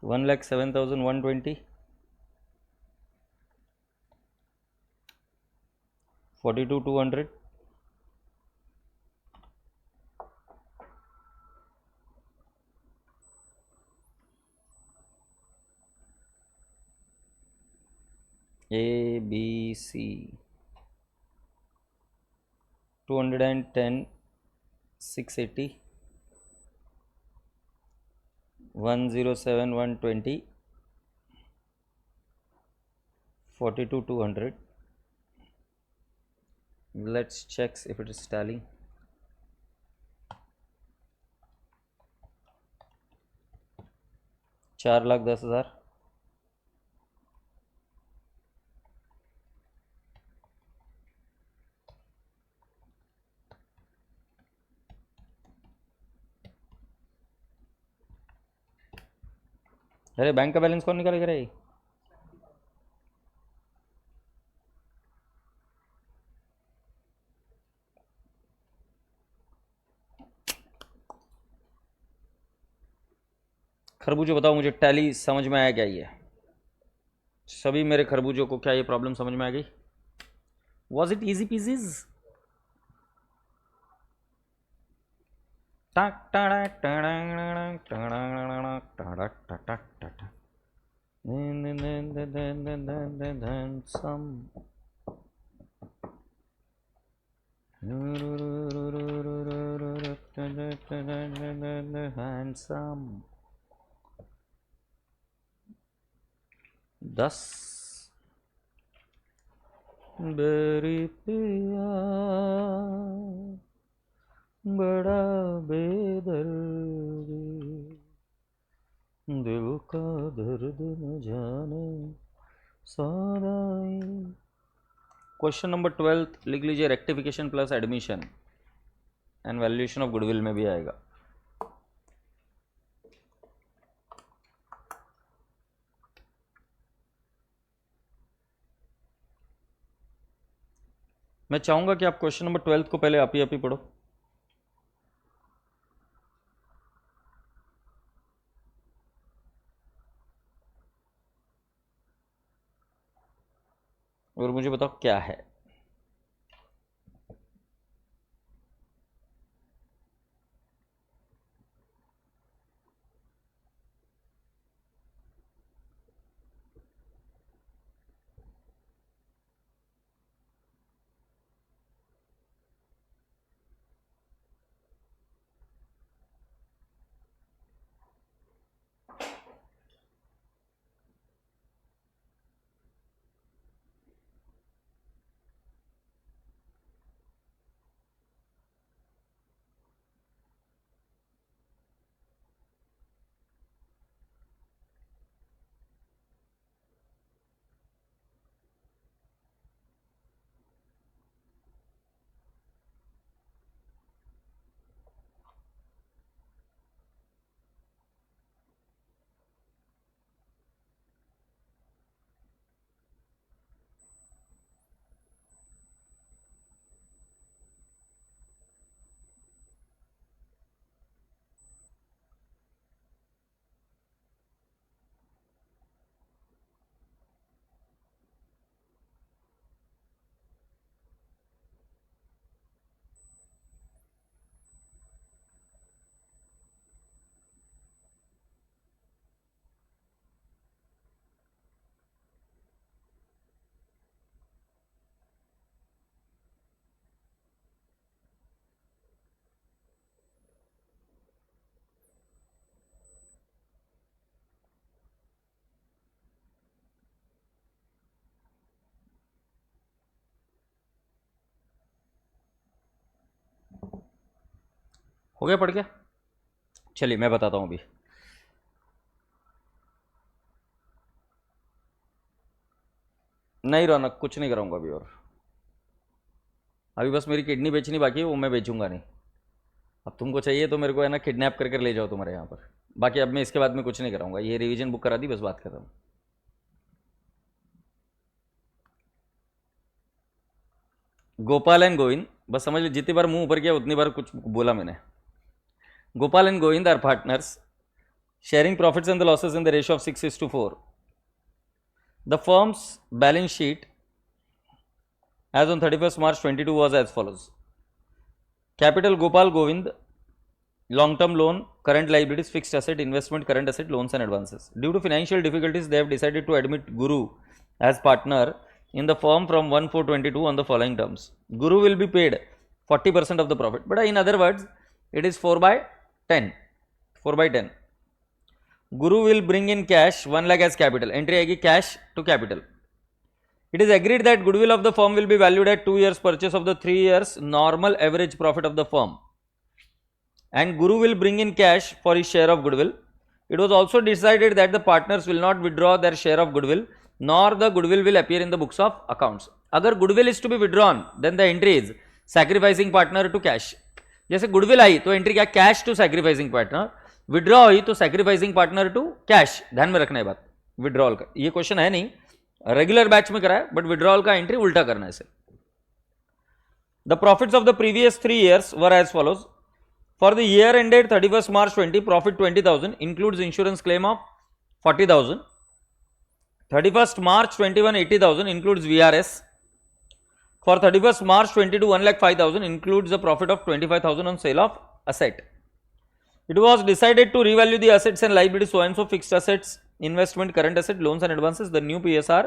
[SPEAKER 1] $1,07,120, 42,200, A B C 210, 680, 107, 120, 42,200। Let's check if it is tallying. $4,10,000। अरे बैंक का बैलेंस कौन निकालेगा रे? खरबूजों बताओ मुझे, टैली समझ में आया क्या? ये सभी मेरे खरबूजों को क्या ये प्रॉब्लम समझ में आ गई? Was it easy peasy? handsome 10 बेरी पिया बड़ा बेदर्दी, दिल का दर्द न जाने साराई। क्वेश्चन नंबर 12 लिख लीजिए, rectification plus admission and valuation of goodwill में भी आएगा। मैं चाहूंगा कि आप क्वेश्चन नंबर 12 को पहले आप ही पढ़ो। और मुझे बताओ क्या है। हो गया पढ़ के? चलिए मैं बताता हूं अभी। नहीं रौनक, कुछ नहीं कराऊंगा अभी। और अभी बस मेरी किडनी बेचनी बाकी है, वो मैं बेचूंगा नहीं। अब तुमको चाहिए तो मेरे को है ना किडनैप कर कर ले जाओ तुम्हारे यहाँ पर। बाकी अब मैं इसके बाद में कुछ नहीं कराऊंगा। ये रिवीजन बुक करा दी, बस बात खत्म। गोपाल एंड गोविंद, बस समझ लो जितनी बार मुंह ऊपर किया उतनी बार कुछ बोला मैंने। Gopal and Govind are partners sharing profits and the losses in the ratio of 6:4. The firm's balance sheet as on 31st March 22 was as follows. Capital Gopal Govind, long-term loan, current liabilities, fixed asset, investment, current asset, loans and advances. Due to financial difficulties, they have decided to admit Guru as partner in the firm from 1/4/22 on the following terms. Guru will be paid 40% of the profit. But in other words, it is 4/10. 4/10. Guru will bring in cash 1 lakh as capital. Entry आएगी cash to capital. It is agreed that goodwill of the firm will be valued at 2 years purchase of the 3 years normal average profit of the firm. And Guru will bring in cash for his share of goodwill. It was also decided that the partners will not withdraw their share of goodwill, nor the goodwill will appear in the books of accounts. अगर goodwill is to be withdrawn, then the entry is sacrificing partner to cash. जैसे goodwill आई तो entry क्या? cash to sacrificing partner. Withdraw हुई तो sacrificing partner to cash. ध्यान में रखना है बात विड्रॉल का। ये क्वेश्चन है नहीं, रेगुलर बैच में कराया, बट विड्रॉल का एंट्री उल्टा करना है इसे। The profits of the previous 3 years were as follows. For the year ended 31st March 20 profit 20,000 includes insurance claim of 40,000। 31st March 21 80,000 includes VRS। For 31st March 22 1,05,000 includes the profit of 25,000 on sale of asset. It was decided to revalue the assets and liabilities so and so fixed assets, investment, current asset, loans and advances. The new PSR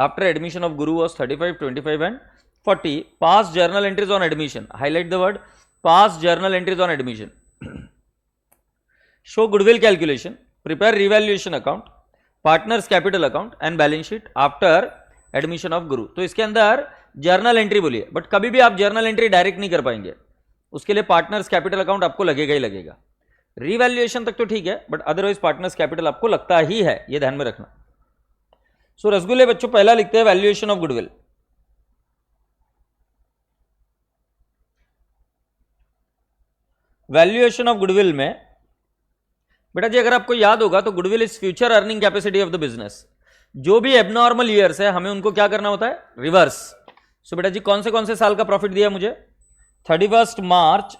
[SPEAKER 1] after admission of Guru was 35, 25 and 40. Past journal entries on admission. Highlight the word past journal entries on admission. Show goodwill calculation. Prepare revaluation account, partners capital account and balance sheet after admission of Guru. तो इसके अंदर journal entry बोलिए, but कभी भी आप journal entry direct नहीं कर पाएंगे। उसके लिए पार्टनर्स कैपिटल अकाउंट आपको लगेगा ही लगेगा। रिवैल्यूएशन तक तो ठीक है, बट अदरवाइज पार्टनर्स कैपिटल आपको लगता ही है, ये ध्यान में रखना। सो रसगुल्ले बच्चों पहला लिखते हैं valuation of goodwill. Valuation of goodwill में बेटा जी अगर आपको याद होगा तो goodwill is future earning capacity of the business. जो भी एबनॉर्मल ईयर्स है हमें उनको क्या करना होता है? रिवर्स। सो बेटा जी कौन से साल का प्रॉफिट दिया मुझे? 31 मार्च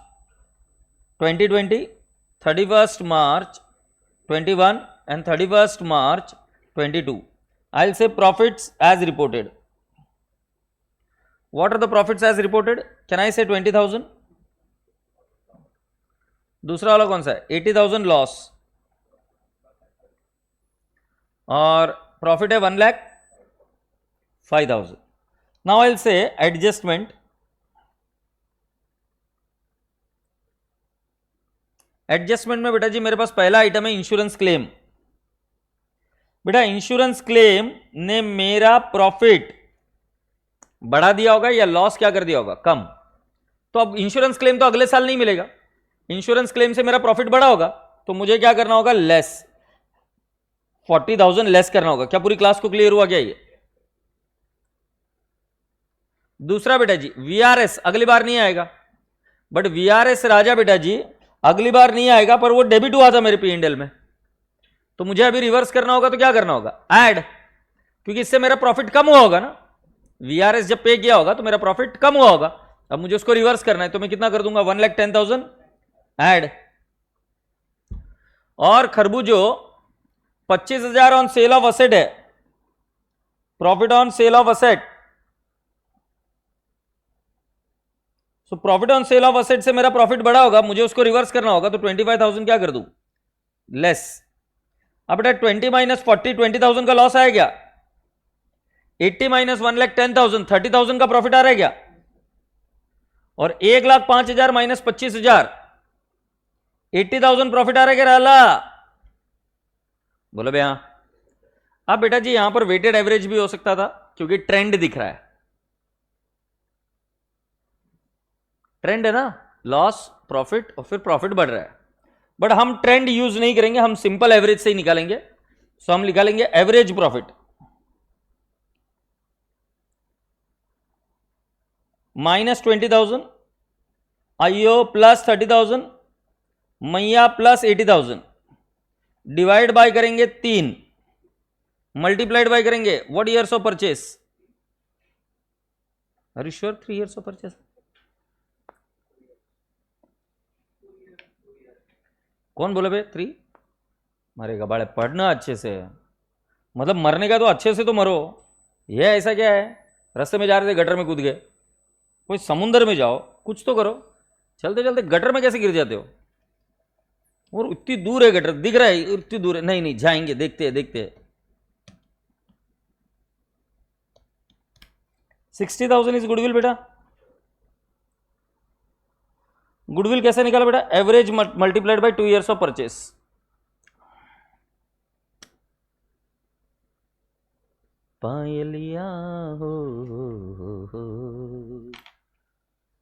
[SPEAKER 1] 2020, 31 मार्च 21 and 31 March 22. I'll say profits as reported. What are the profits as reported? Can I say 20,000? दूसरा वाला कौन सा है? 80,000 लॉस और प्रॉफिट है 1,05,000. Now I'll say adjustment. Adjustment में बेटा जी मेरे पास पहला आइटम है इंश्योरेंस क्लेम. बेटा इंश्योरेंस क्लेम ने मेरा प्रॉफिट बढ़ा दिया होगा या लॉस क्या कर दिया होगा? कम. तो अब इंश्योरेंस क्लेम तो अगले साल नहीं मिलेगा. इंश्योरेंस क्लेम से मेरा प्रॉफिट बढ़ा होगा तो मुझे क्या करना होगा? लेस 40,000 लेस करना होगा. क्या पूरी क्लास को क्लियर हुआ क्या ये? दूसरा बेटा जी वीआरएस अगली बार नहीं आएगा. बट वीआरएस राजा बेटा जी अगली बार नहीं आएगा, पर वो डेबिट हुआ था मेरे पीएनएल में, तो मुझे अभी रिवर्स करना होगा. तो क्या करना होगा? ऐड, क्योंकि इससे मेरा प्रॉफिट कम हुआ होगा ना. वीआरएस जब पे किया होगा तो मेरा प्रॉफिट कम हुआ होगा. अब मुझे उसको रिवर्स करना है तो मैं कितना कर दूंगा? 1,10,000 ऐड. और खरबूजो 25,000 ऑन सेल ऑफ असेट है. Profit on sale of asset. So profit on sale of asset से मेरा प्रॉफिट बढ़ा होगा, मुझे उसको रिवर्स करना होगा. तो 25,000 क्या कर दूं? लेस. अब बेटा 20 माइनस 40 20,000 का लॉस आया क्या? 80 माइनस 1,10,000 30,000 का प्रॉफिट आ रहा है क्या? और 1,05,000 माइनस 25,000 80,000 प्रॉफिट आ रहा है क्या? रहा बोलो भैया. अब बेटा जी यहां पर वेटेड एवरेज भी हो सकता था क्योंकि ट्रेंड दिख रहा है. ट्रेंड है ना, लॉस प्रॉफिट और फिर प्रॉफिट बढ़ रहा है. बट हम ट्रेंड यूज नहीं करेंगे, हम सिंपल एवरेज से ही निकालेंगे. सो हम निकालेंगे एवरेज प्रॉफिट माइनस 20,000 आईओ प्लस 30,000 मैया प्लस 80,000 डिवाइड बाय करेंगे 3 मल्टीप्लाइड बाय करेंगे what years of purchase? Are you sure 3 years of purchase? कौन बोले भाई 3? मरेगा बाड़े, पढ़ना अच्छे से. मतलब मरने का तो अच्छे से तो मरो. ये ऐसा क्या है? रास्ते में जा रहे थे गटर में कूद गए. कोई समुंदर में जाओ, कुछ तो करो. चलते चलते गटर में कैसे गिर जाते हो? और इतनी दूर है गटर, दिख रहा है इतनी दूर है. नहीं नहीं जाएंगे, देखते हैं देखते हैं. 60,000 इज गुडविल बेटा. गुडविल कैसे निकाला बेटा? Average multiplied by 2 years of purchase. पायलिया हो.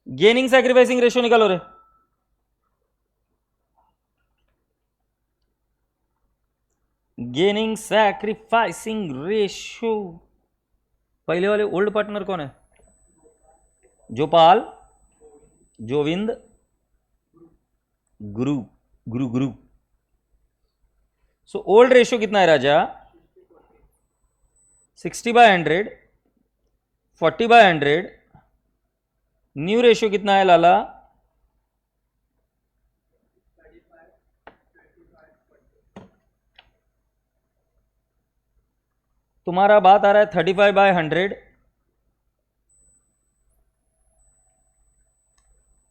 [SPEAKER 1] गेनिंग सैक्रिफाइसिंग रेशियो निकालो रे. Gaining sacrificing ratio. पहले वाले ओल्ड पार्टनर कौन है? जोपाल, जोविंद, गुरु. गुरु गुरु. सो ओल्ड रेशियो कितना है राजा? 60/100, 40/100. न्यू रेशियो कितना है लाला? तुम्हारा बात आ रहा है 35/100,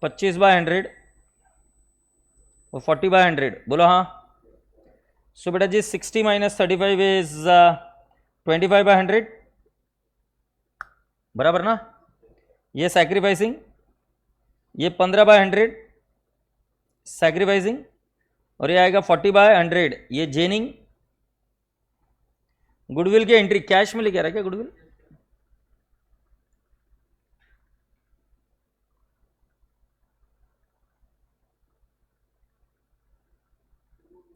[SPEAKER 1] 25/100 और 40/100. बोलो हाँ. सो बेटा जी 60 माइनस 35 इज 25/100 बराबर ना. ये सैक्रिफाइसिंग, ये 15/100 सैक्रिफाइसिंग और ये आएगा 40/100 ये जेनिंग. गुडविल की एंट्री कैश में लेके आ रहा है क्या गुडविल?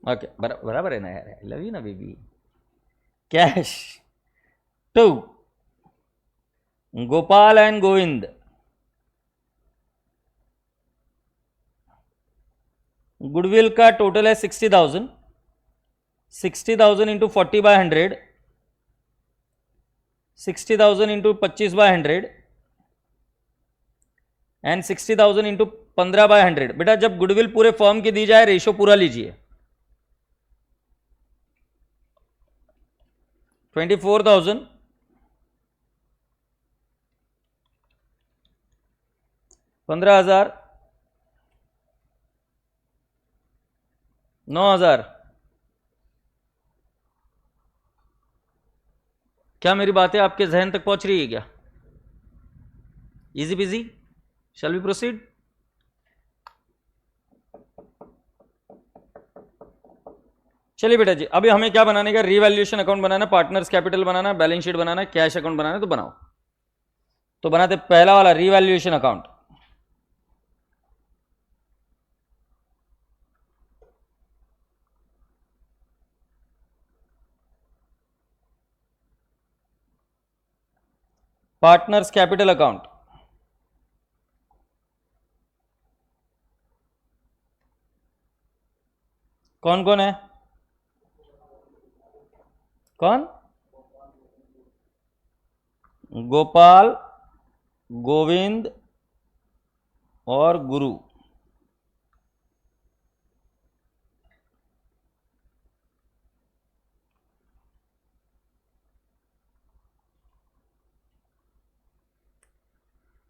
[SPEAKER 1] ओके बराबर है ना यार. आई लव यू ना baby. Cash 2 Gopal and Govind. Goodwill का टोटल है 60,000. 60,000 इंटू 40/100, 60,000 इंटू 25/100 एंड 60,000 इंटू 15/100। बेटा जब गुडविल पूरे फर्म की दी जाए रेशियो पूरा लीजिए। 24,000 15,000 9,000। क्या मेरी बातें आपके जहन तक पहुंच रही है क्या? Easy busy, shall we proceed? चलिए बेटा जी, अभी हमें क्या बनाने का, रीवैल्यूएशन अकाउंट बनाना, पार्टनर्स कैपिटल बनाना, बैलेंस शीट बनाना, कैश अकाउंट बनाना। तो बनाओ। तो बनाते पहला वाला revaluation account. Partners capital account. कौन कौन है? कौन? गोपाल, गोविंद और गुरु।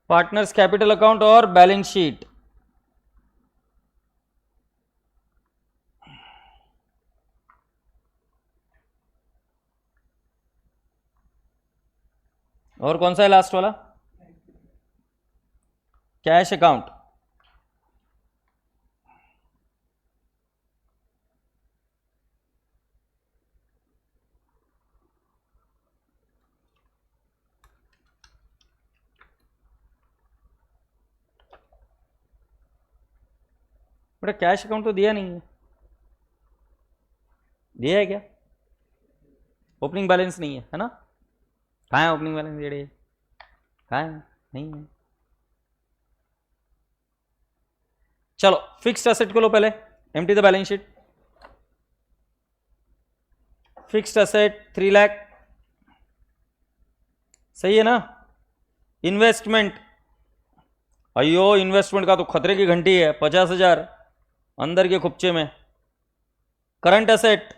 [SPEAKER 1] पार्टनर्स कैपिटल अकाउंट और बैलेंस शीट। और कौन सा है लास्ट वाला? Cash account. बेटा कैश अकाउंट तो दिया नहीं है। दिया है क्या? ओपनिंग बैलेंस नहीं है ना? कहाँ है ओपनिंग बैलेंस? जेड़े कहाँ है? नहीं है। चलो फिक्स्ड एसेट को लो पहले, empty the balance sheet. Fixed asset 3 lakh, सही है ना? इन्वेस्टमेंट, अयो इन्वेस्टमेंट का तो खतरे की घंटी है, 50,000 अंदर के खुपचे में। करंट एसेट,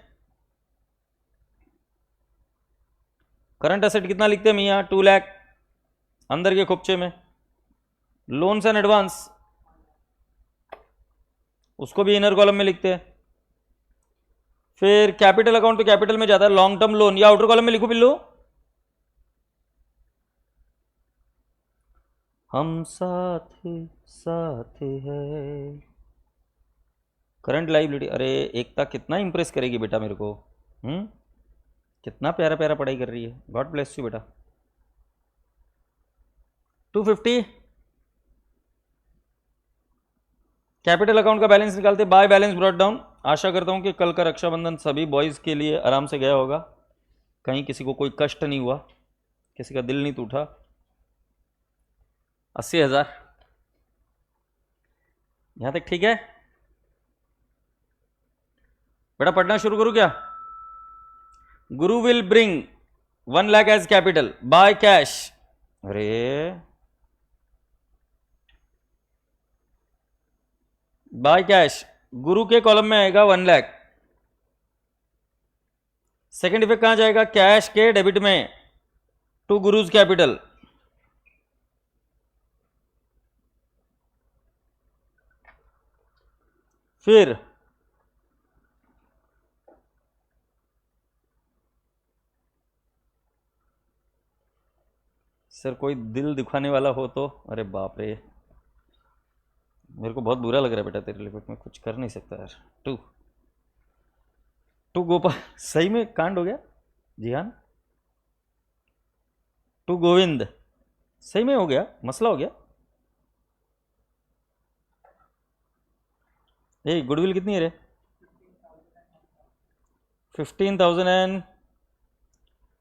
[SPEAKER 1] करंट एसेट कितना लिखते हैं मियाँ? 2 लाख अंदर के खुपचे में। लोन्स एंड एडवांस, उसको भी इनर कॉलम में लिखते हैं। फिर कैपिटल अकाउंट तो कैपिटल में जाता है, लॉन्ग टर्म लोन या आउटर कॉलम में लिखो बिल्लू? हम साथ साथ है। करंट लाइबिलिटी, अरे एकता कितना इंप्रेस करेगी बेटा मेरे को। कितना प्यारा प्यारा पढ़ाई कर रही है, गॉड ब्लेस यू बेटा। 250 कैपिटल अकाउंट का बैलेंस निकालते, बाय बैलेंस ब्रॉट डाउन। आशा करता हूं कि कल का रक्षाबंधन सभी बॉयज के लिए आराम से गया होगा, कहीं किसी को कोई कष्ट नहीं हुआ, किसी का दिल नहीं टूटा। 80,000 यहां तक ठीक है बेटा? पढ़ना शुरू करूं क्या? Guru will bring 1 lakh as capital by cash. अरे बाय कैश गुरु के कॉलम में आएगा 1 लाख। सेकेंड इफेक्ट कहां जाएगा? कैश के डेबिट में टू गुरुज कैपिटल। फिर सर कोई दिल दिखाने वाला हो तो, अरे बाप रे मेरे को बहुत बुरा लग रहा है बेटा तेरे लिए, मैं कुछ कर नहीं सकता यार। टू गोपाल, सही में कांड हो गया जी हाँ। टू गोविंद, सही में हो गया, मसला हो गया। ये गुडविल कितनी है रे? 15,000 एंड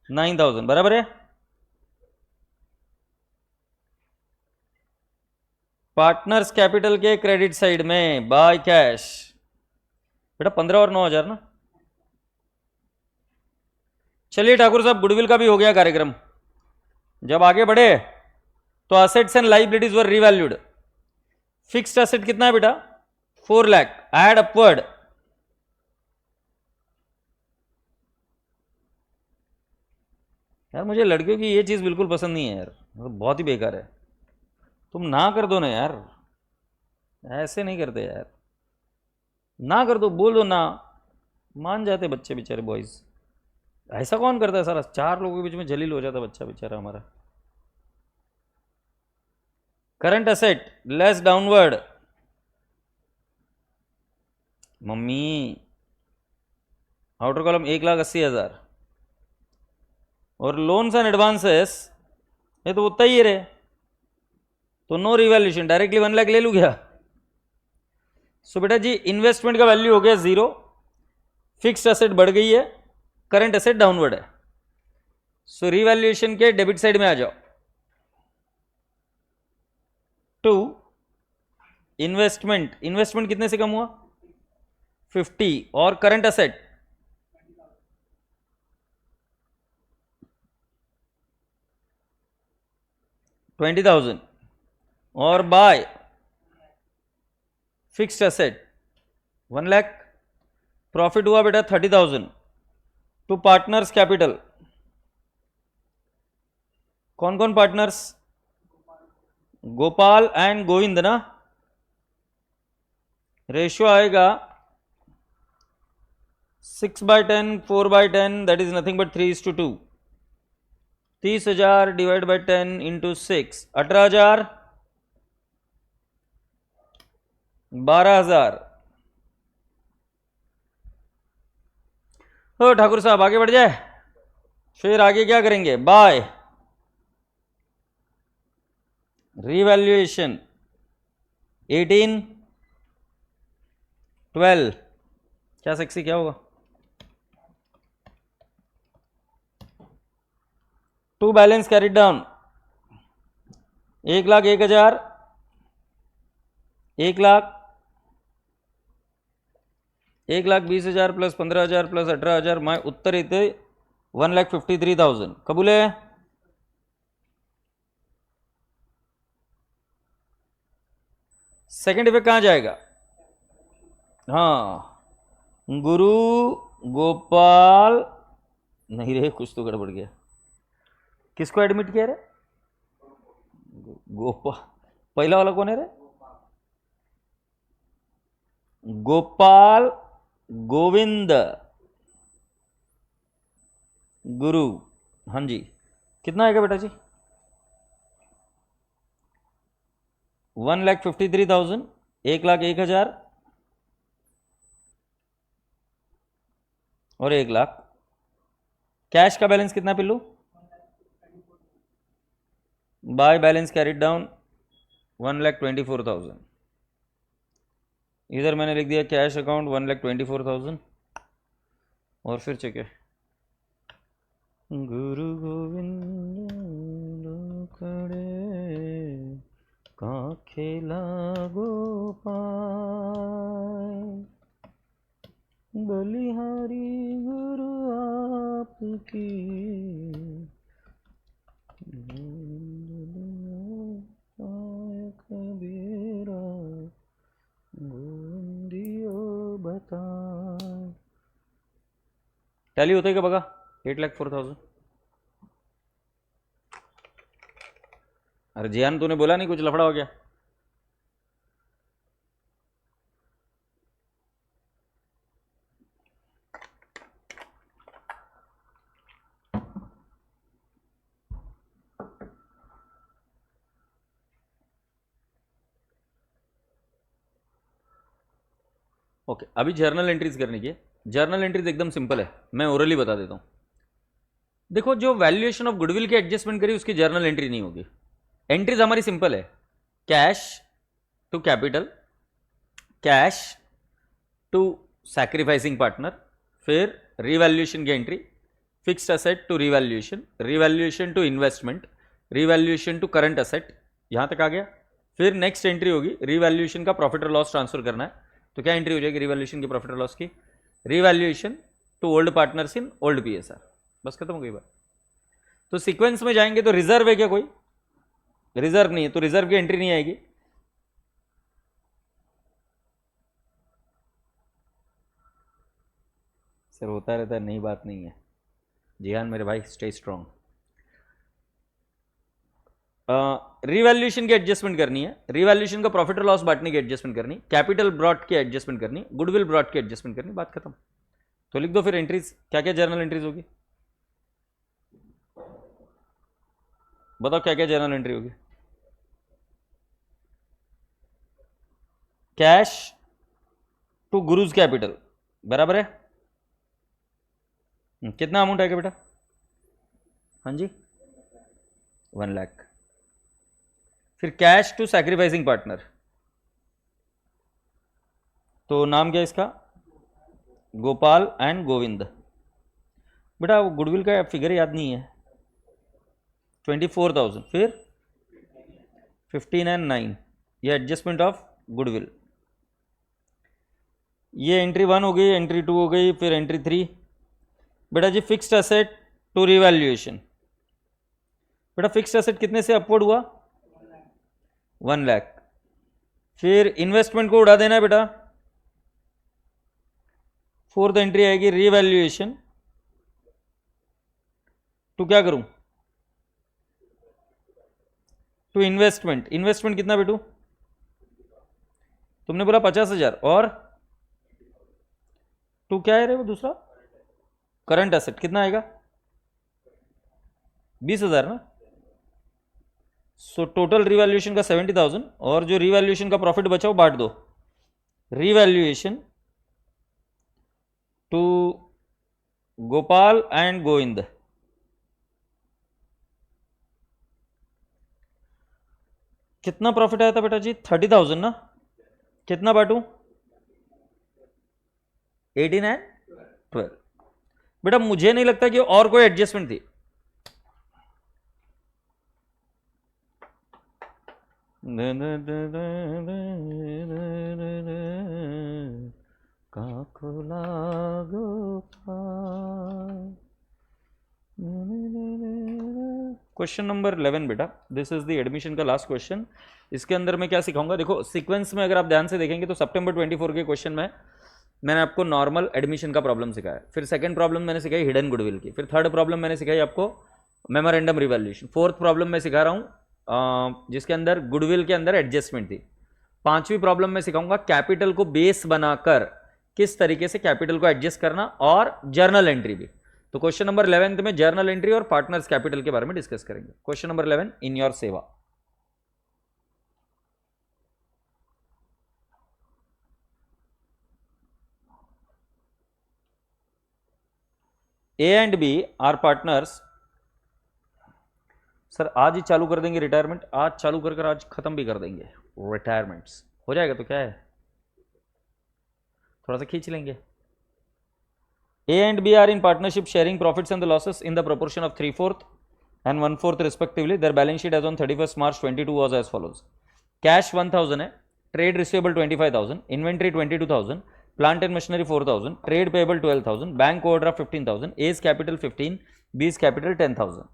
[SPEAKER 1] 9,000 बराबर है। पार्टनर्स कैपिटल के क्रेडिट साइड में बाय कैश बेटा 15 और 9,000 ना। चलिए ठाकुर साहब गुडविल का भी हो गया कार्यक्रम। जब आगे बढ़े तो assets and liabilities were revalued. Fixed asset कितना है बेटा 4 लाख, ऐड अपवर्ड, यार मुझे लड़कियों की ये चीज बिल्कुल पसंद नहीं है यार, मतलब बहुत ही बेकार है। तुम ना कर दो ना यार, ऐसे नहीं करते यार, ना कर दो, बोल दो ना, मान जाते बच्चे बेचारे बॉयज। ऐसा कौन करता है सारा, 4 लोगों के बीच में जलील हो जाता बच्चा बेचारा हमारा। Current asset less downward, mummy outer column 1,80,000 और लोन्स एंड एडवांसेस ये तो उतना ही है रे, तो नो रिवैल्यूएशन, डायरेक्टली 1 लाख ले लूँ क्या। सो बेटा जी इन्वेस्टमेंट का वैल्यू हो गया 0, फिक्स्ड एसेट बढ़ गई है, करंट एसेट डाउनवर्ड है। सो रिवैल्यूएशन के डेबिट साइड में आ जाओ। 2 इन्वेस्टमेंट, इन्वेस्टमेंट कितने से कम हुआ 50, और करंट एसेट 20,000, और bye fixed asset 1 lakh, profit हुआ बेटा 30,000 टू पार्टनर्स कैपिटल। कौन कौन पार्टनर्स, गोपाल एंड गोविंद ना, रेशियो आएगा 6/10 4/10, that is nothing but 3:2। 30,000 divide by 10 into 6, 18,000, 12,000। ओ ठाकुर साहब आगे बढ़ जाए, फिर आगे क्या करेंगे, बाय रिवैल्यूएशन 18 12, क्या सेक्सी क्या होगा, 2 balance carried down 1,01,000, 1,20,000 plus 15,000 plus 18,000, मैं उत्तर इथे 1,53,000 कबूल है। सेकेंड इफेक्ट कहां जाएगा, हाँ गुरु गोपाल, नहीं रे कुछ तो गड़बड़ गया, किसको एडमिट किया रे, गोपाल, पहला वाला कौन है रे, गोपाल गोविंद गुरु, हाँ जी कितना आएगा बेटा जी 1,53,000, 1,01,000 और 1 लाख। कैश का बैलेंस कितना पिल्लू, बाय बैलेंस कैरिड डाउन 1,24,000, इधर मैंने लिख दिया कैश अकाउंट 1,24,000 और फिर चेक है गुरु गोविंद खड़े का खेला गोपाल, बलिहारी गुरु आपकी, कबीरा गोविंदियो बता। टैली होते का बघा 8,04,000। अरे जियान तूने बोला नहीं कुछ लफड़ा हो गया, ओके अभी जर्नल एंट्रीज करने की। जर्नल एंट्रीज एकदम सिंपल है, मैं ओरली बता देता हूं। देखो जो वैल्यूएशन ऑफ गुडविल की एडजस्टमेंट करी उसकी जर्नल एंट्री नहीं होगी। एंट्रीज हमारी सिंपल है, cash to capital, cash to sacrificing partner, फिर रिवैल्यूएशन की entry, fixed asset to revaluation, revaluation to investment, revaluation to current asset, यहां तक आ गया। फिर नेक्स्ट एंट्री होगी रिवैल्यूएशन का प्रॉफिट और लॉस ट्रांसफर करना है, तो क्या एंट्री हो जाएगी रिवैल्यूएशन की प्रॉफिट और लॉस की, revaluation to old partners in old PSR, बस खत्म हो गई बात। तो सीक्वेंस में जाएंगे तो रिजर्व है क्या कोई, रिजर्व नहीं है तो रिजर्व की एंट्री नहीं आएगी। सर होता रहता है, नई बात नहीं है। जिहान मेरे भाई, स्टे स्ट्रॉन्ग। रिवैल्यूएशन की एडजस्टमेंट करनी है, रिवैल्यूएशन का प्रॉफिट और लॉस बांटने की एडजस्टमेंट करनी, कैपिटल ब्रॉट की एडजस्टमेंट करनी, गुडविल ब्रॉट की एडजस्टमेंट करनी, बात खत्म। तो लिख दो फिर एंट्रीज, क्या क्या जर्नल एंट्रीज होगी, बताओ क्या क्या जर्नल एंट्री होगी। कैश टू गुरुज कैपिटल, बराबर है। कितना अमाउंट आएगा बेटा, हाँ जी 1 लाख। फिर कैश टू सैक्रिफाइसिंग पार्टनर, तो नाम क्या है इसका, गोपाल एंड गोविंद। बेटा वो गुडविल का फिगर याद नहीं है, 24,000, फिर 15 एंड 9, ये एडजस्टमेंट ऑफ गुडविल। ये एंट्री 1 हो गई, एंट्री 2 हो गई, फिर एंट्री 3। बेटा जी फिक्स्ड एसेट टू रिवैल्यूएशन, बेटा फिक्स्ड एसेट कितने से अपवर्ड हुआ, 1 लाख। फिर इन्वेस्टमेंट को उड़ा देना है बेटा, 4th एंट्री आएगी रिवैल्यूएशन टू क्या करूं, टू इन्वेस्टमेंट। इन्वेस्टमेंट कितना बेटू, तुमने बोला 50,000, और टू क्या है रे वो दूसरा, करंट एसेट कितना आएगा, 20,000 ना। सो टोटल रिवैल्यूएशन का 70,000, और जो रिवैल्यूएशन का प्रॉफिट बचा वो बांट दो, revaluation to Gopal and Govind. कितना प्रॉफिट आया था बेटा जी, 30,000 ना। कितना बांटू, 18 एंड 12। बेटा मुझे नहीं लगता कि और कोई एडजस्टमेंट थी। क्वेश्चन नंबर 11 बेटा, दिस इज द एडमिशन का लास्ट क्वेश्चन। इसके अंदर मैं क्या सिखाऊंगा, देखो सीक्वेंस में अगर आप ध्यान से देखेंगे तो सितंबर 24 के क्वेश्चन में मैंने आपको नॉर्मल एडमिशन का प्रॉब्लम सिखाया, फिर सेकंड प्रॉब्लम मैंने सिखाई हिडन गुडविल की, फिर थर्ड प्रॉब्लम मैंने सिखाई आपको मेमोरेंडम रिवैल्यूएशन, फोर्थ प्रॉब्लम मैं सिखा रहा हूं जिसके अंदर गुडविल के अंदर एडजस्टमेंट थी, पांचवी प्रॉब्लम में सिखाऊंगा कैपिटल को बेस बनाकर किस तरीके से कैपिटल को एडजस्ट करना, और जर्नल एंट्री भी। तो क्वेश्चन नंबर 11 में जर्नल एंट्री और पार्टनर्स कैपिटल के बारे में डिस्कस करेंगे। क्वेश्चन नंबर 11 इन योर सेवा। A and B are partners. Sir आज ही चालू कर देंगे रिटायरमेंट, आज चालू कर आज खत्म भी कर देंगे रिटायरमेंट्स, हो जाएगा तो क्या है, थोड़ा सा खींच लेंगे। A and B are in partnership sharing profits and the losses in the proportion of 3/4 and 1/4 respectively. Their balance sheet as on 31st March 22 was as follows. Cash 1,000 है, trade receivable 25,000, inventory 22,000, plant and machinery 4,000, trade payable 12,000, bank overdraft 15,000, A's capital 15, B's capital 10,000.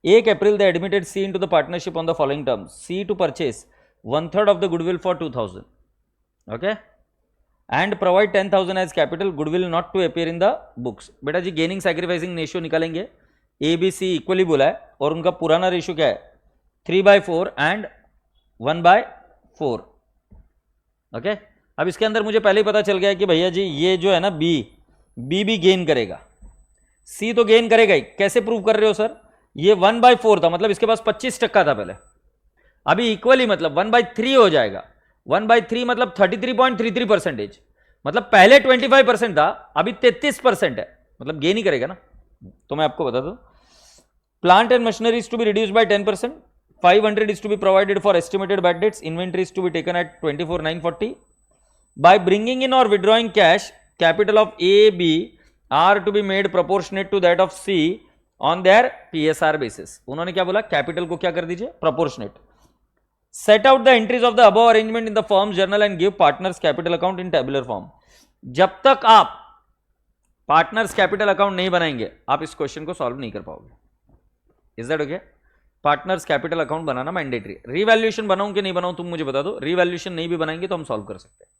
[SPEAKER 1] 8 April they admitted C into the partnership on the following terms. C to purchase 1/3 of the goodwill for 2,000. Okay. And provide 10,000 as capital, goodwill not to appear in the books. बेटा जी gaining sacrificing ratio निकालेंगे, ए B सी equally बोला है, और उनका पुराना ratio क्या है 3/4 एंड 1/4। ओके, अब इसके अंदर मुझे पहले ही पता चल गया कि भैया जी ये जो है ना बी भी गेन करेगा, सी तो गेन करेगा ही। कैसे प्रूव कर रहे हो सर, ये 1/4 था, मतलब इसके पास 25% था पहले, अभी इक्वली मतलब 1/3 हो जाएगा। 1/3 मतलब 33.33%, मतलब पहले 25% था, अभी 33% है, मतलब गेन ही करेगा ना। तो मैं आपको बता दूं, plant and machinery is to be reduce by 10%, 500 is to be provided for estimated bad debts, inventory is to be taken at 24,940। By bringing in और withdrawing cash, capital of A B are to be made proportionate to that of C on their PSR basis. उन्होंने क्या बोला, capital को क्या कर दीजिए proportionate. Set out the entries of the above arrangement in the firm's journal and give partners capital account in tabular form. जब तक आप पार्टनर्स कैपिटल अकाउंट नहीं बनाएंगे आप इस क्वेश्चन को सॉल्व नहीं कर पाओगे। Is that okay? Partners capital account banana mandatory. Revaluation बनाऊं कि नहीं बनाऊं तुम मुझे बता दो। रिवैल्यूएशन नहीं भी बनाएंगे तो हम सॉल्व कर सकते हैं।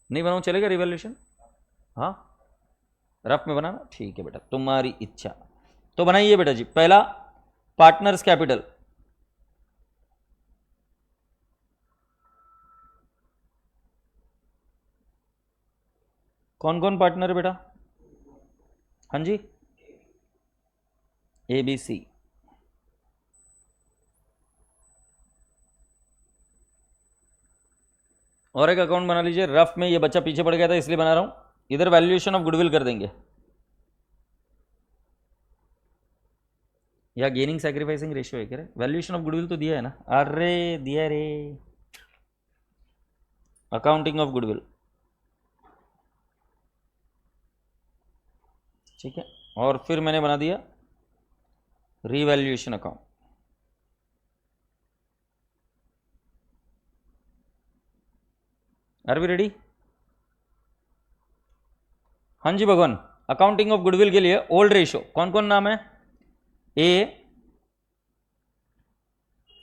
[SPEAKER 1] नहीं बनाऊं चलेगा रिवैल्यूएशन? हाँ रफ में बनाना, ठीक है बेटा, तुम्हारी इच्छा। तो बनाइए बेटा जी। पहला पार्टनर्स कैपिटल, कौन कौन पार्टनर है बेटा? हाँ जी, ABC। और एक अकाउंट बना लीजिए रफ में, ये बच्चा पीछे पड़ गया था इसलिए बना रहा हूं। इधर वैल्यूएशन ऑफ गुडविल कर देंगे, या गेनिंग सैक्रिफाइसिंग रेशियो है क्या? वैल्यूएशन ऑफ गुडविल तो दिया है ना, अरे दिया रे, अकाउंटिंग ऑफ गुडविल, ठीक है। और फिर मैंने बना दिया revaluation account. Are we ready? हाँ जी भगवान। अकाउंटिंग ऑफ गुडविल के लिए ओल्ड रेशियो कौन कौन नाम है?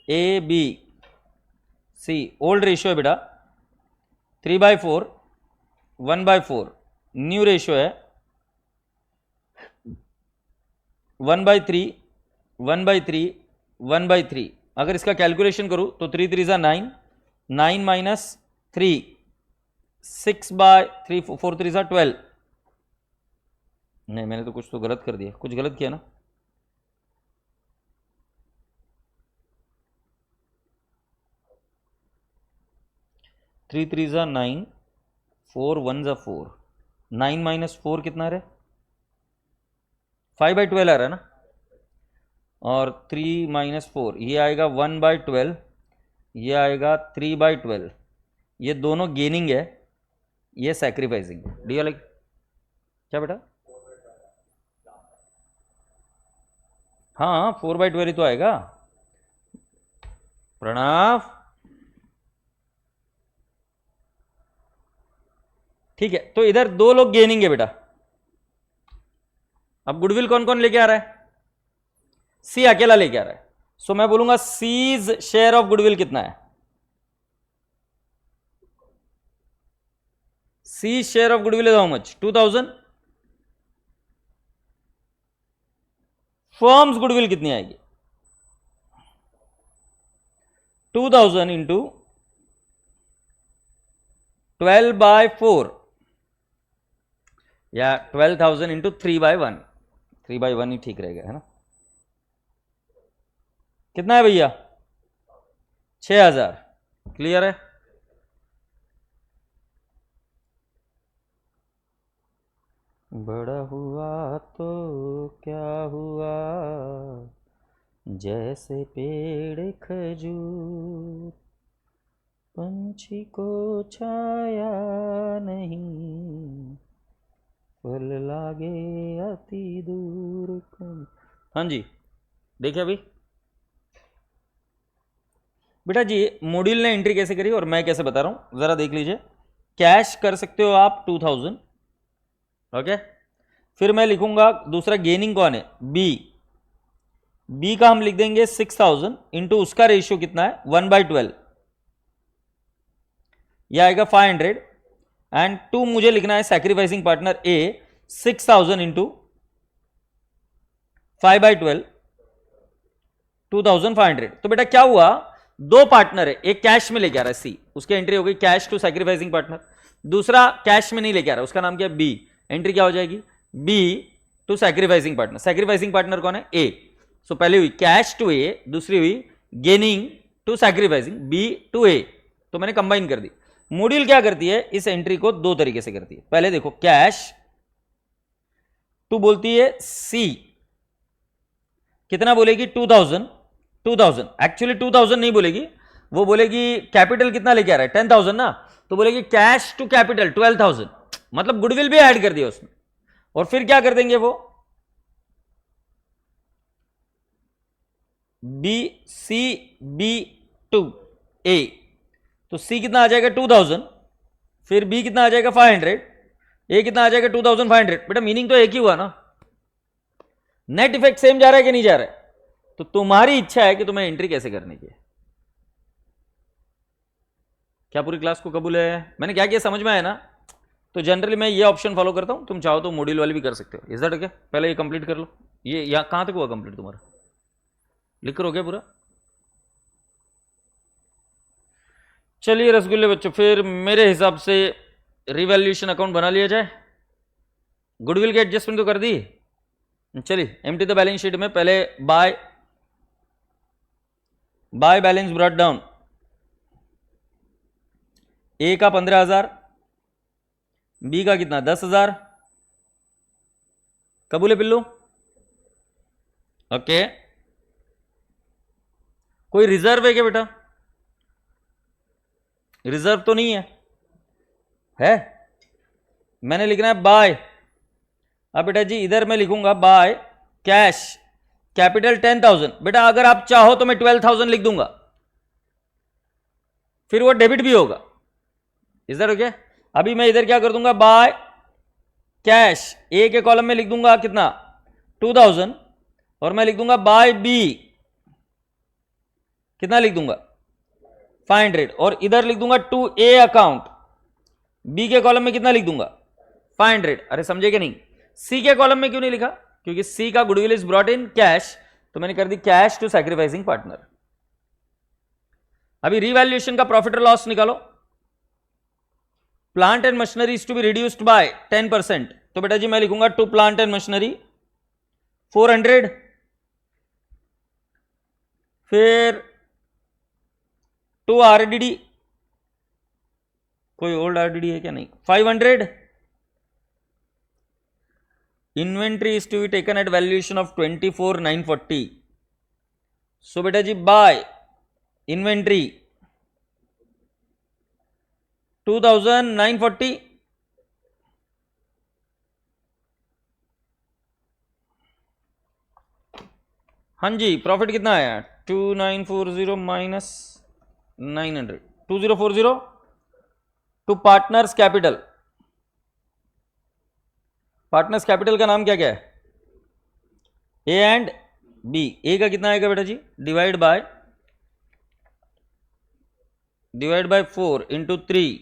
[SPEAKER 1] ABC ओल्ड रेशियो है बेटा 3/4, 1/4। न्यू रेशियो है 1/3, 1/3, 1/3। अगर इसका कैलकुलेशन करूं तो 3 3 9, 9 माइनस 3, 6/3, 4 3 12। नहीं मैंने तो कुछ तो गलत कर दिया, कुछ गलत किया ना। थ्री 3 9, 4 1 4, 9 माइनस 4 कितना रहे? 5/12 आ रहा है ना। और 3 माइनस 4 ये आएगा 1/12, ये आएगा 3/12। ये दोनों गेनिंग है, ये सैक्रिफाइसिंग है। डी लाइक क्या बेटा? हाँ 4/12 ही तो आएगा। प्रणव, ठीक है। तो इधर दो लोग गेनिंग है बेटा। अब गुडविल कौन कौन लेके आ रहा है? सी अकेला लेके आ रहा है। सो मैं बोलूंगा सीज शेयर ऑफ गुडविल कितना है? C share of goodwill is how much? 2000। Firm's goodwill कितनी आएगी? 2000 इंटू 12/4 या 12,000 इंटू 3/1। 3/1 ही ठीक रहेगा, है ना। कितना है भैया? 6000। क्लियर है? बड़ा हुआ तो क्या हुआ, जैसे पेड़ खजूर, पंछी को छाया नहीं, फल लागे अति दूर। हाँ जी देखिए अभी बेटा जी मोड्यूल ने एंट्री कैसे करी और मैं कैसे बता रहा हूं, जरा देख लीजिए। कैश कर सकते हो आप 2000, ओके। फिर मैं लिखूंगा दूसरा गेनिंग कौन है? बी का हम लिख देंगे 6000 इंटू उसका रेशियो कितना है? 1/12, यह आएगा 500। एंड 2 मुझे लिखना है सैक्रिफाइसिंग पार्टनर ए, 6000 इंटू 5/12, 2500। तो बेटा क्या हुआ, दो पार्टनर है, एक कैश में लेके आ रहा है सी, उसकी एंट्री हो गई कैश टू सैक्रिफाइसिंग पार्टनर। दूसरा कैश में नहीं लेके आ रहा, उसका नाम क्या है? बी। एंट्री क्या हो जाएगी? B to sacrificing partner. Sacrificing partner कौन है? ए। सो पहले हुई कैश टू ए, दूसरी हुई gaining to sacrificing, B to A. तो मैंने कंबाइन कर दी। मॉड्यूल क्या करती है, इस एंट्री को दो तरीके से करती है। पहले देखो कैश टू बोलती है सी, कितना बोलेगी? 2000 एक्चुअली 2000 नहीं बोलेगी, वो बोलेगी कैपिटल कितना लेके आ रहा है? 10,000 ना, तो बोलेगी कैश टू कैपिटल 12,000, मतलब गुडविल भी ऐड कर दिया उसमें। और फिर क्या कर देंगे वो B तो C कितना आ जाएगा? 2000। फिर B कितना आ जाएगा? 500। A कितना आ जाएगा? 2500। बेटा मीनिंग तो एक ही हुआ ना, नेट इफेक्ट सेम जा रहा है कि नहीं जा रहा है? तो तुम्हारी इच्छा है कि तुम्हें एंट्री कैसे करनी है। क्या पूरी क्लास को कबूल है? मैंने क्या किया समझ में आया ना? तो जनरली मैं ये ऑप्शन फॉलो करता हूं, तुम चाहो तो मॉड्यूल वाली भी कर सकते हो। Is that okay? पहले ये कंप्लीट कर लो। ये यहाँ कहां तक हुआ कंप्लीट तुम्हारा? लिख कर हो गया पूरा? चलिए रसगुल्ले बच्चों, फिर मेरे हिसाब से रिवैल्यूएशन अकाउंट बना लिया जाए। गुडविल की एडजस्टमेंट तो कर दी। चलिए एम्प्टी द बैलेंस शीट में पहले बाय बैलेंस ब्रॉट डाउन। ए का 15,000, बी का कितना 10,000। कबूले पिल्लू? ओके। कोई रिजर्व है क्या बेटा? रिजर्व तो नहीं है? मैंने लिखना है बाय। अब बेटा जी इधर मैं लिखूंगा बाय कैश कैपिटल 10,000। बेटा अगर आप चाहो तो मैं 12,000 लिख दूंगा, फिर वो डेबिट भी होगा। Is that okay? अभी मैं इधर क्या कर दूंगा, बाय कैश ए के कॉलम में लिख दूंगा कितना 2,000, और मैं लिख दूंगा बाय बी कितना लिख दूंगा 500, और इधर लिख दूंगा टू ए अकाउंट बी के कॉलम में कितना लिख दूंगा 500। अरे समझे कि नहीं? सी के कॉलम में क्यों नहीं लिखा? क्योंकि सी का goodwill is brought in cash, तो मैंने कर दी कैश टू सैक्रिफाइसिंग पार्टनर। अभी रिवैल्यूएशन का प्रॉफिट और लॉस निकालो। Plant and machinery is to be reduced by 10%, तो बेटा जी मैं लिखूंगा टू प्लांट एंड मशीनरी 400, फिर टू आरडीडी, कोई ओल्ड आरडीडी है क्या? नहीं, 500। Inventory is to be taken at valuation of 24,940, so बेटा जी बाय इन्वेंट्री 2,940। हाँ जी, प्रॉफिट कितना आया 2940 minus 900 2040 to partners capital. Partners capital का नाम क्या क्या है? ए एंड बी। ए का कितना आएगा बेटा जी divide by 4 into 3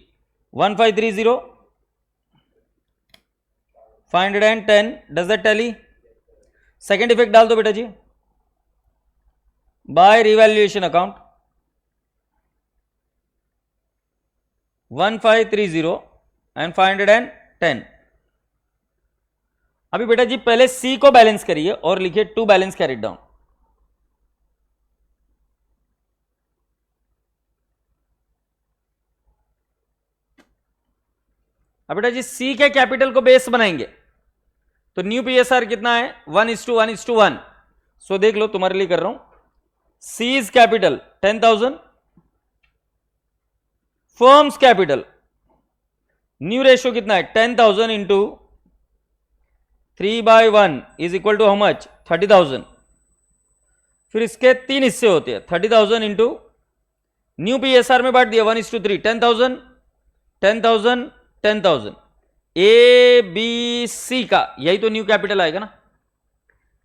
[SPEAKER 1] 1530 510। Does that tally? Second effect डाल दो बेटा जी बाय रिवैल्यूएशन अकाउंट 1530 एंड 510। अभी बेटा जी पहले सी को बैलेंस करिए और लिखिए टू बैलेंस कैरिड डाउन। अब बेटा जी सी के कैपिटल को बेस बनाएंगे, तो न्यू पीएसआर कितना है 1:1:1। सो देख लो तुम्हारे लिए कर रहा हूं। C is capital 10,000, firm's capital new ratio कितना है 10,000 into 3/1 is equal to how much 30,000। फिर इसके 3 हिस्से होते हैं 30,000 इंटू न्यू पीएसआर में बांट दिया 1:3 10,000 10,000 10,000। ए बी सी का यही तो न्यू कैपिटल आएगा ना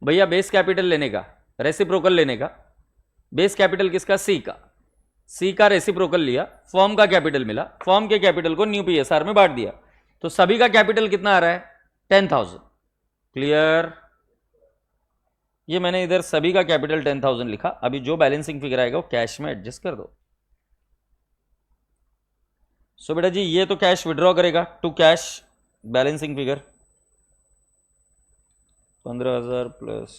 [SPEAKER 1] भैया। बेस कैपिटल लेने का, रेसिप्रोकल लेने का, बेस कैपिटल किसका सी का। सी का रेसिप्रोकल लिया, फर्म का कैपिटल मिला, फर्म के कैपिटल को न्यू पीएसआर में बांट दिया, तो सभी का कैपिटल कितना आ रहा है 10,000। क्लियर? ये मैंने इधर सभी का कैपिटल 10,000 लिखा। अभी जो बैलेंसिंग फिगर आएगा वो कैश में एडजस्ट कर दो। सो बेटा जी ये तो कैश विड्रॉ करेगा to cash balancing figure 15,000 plus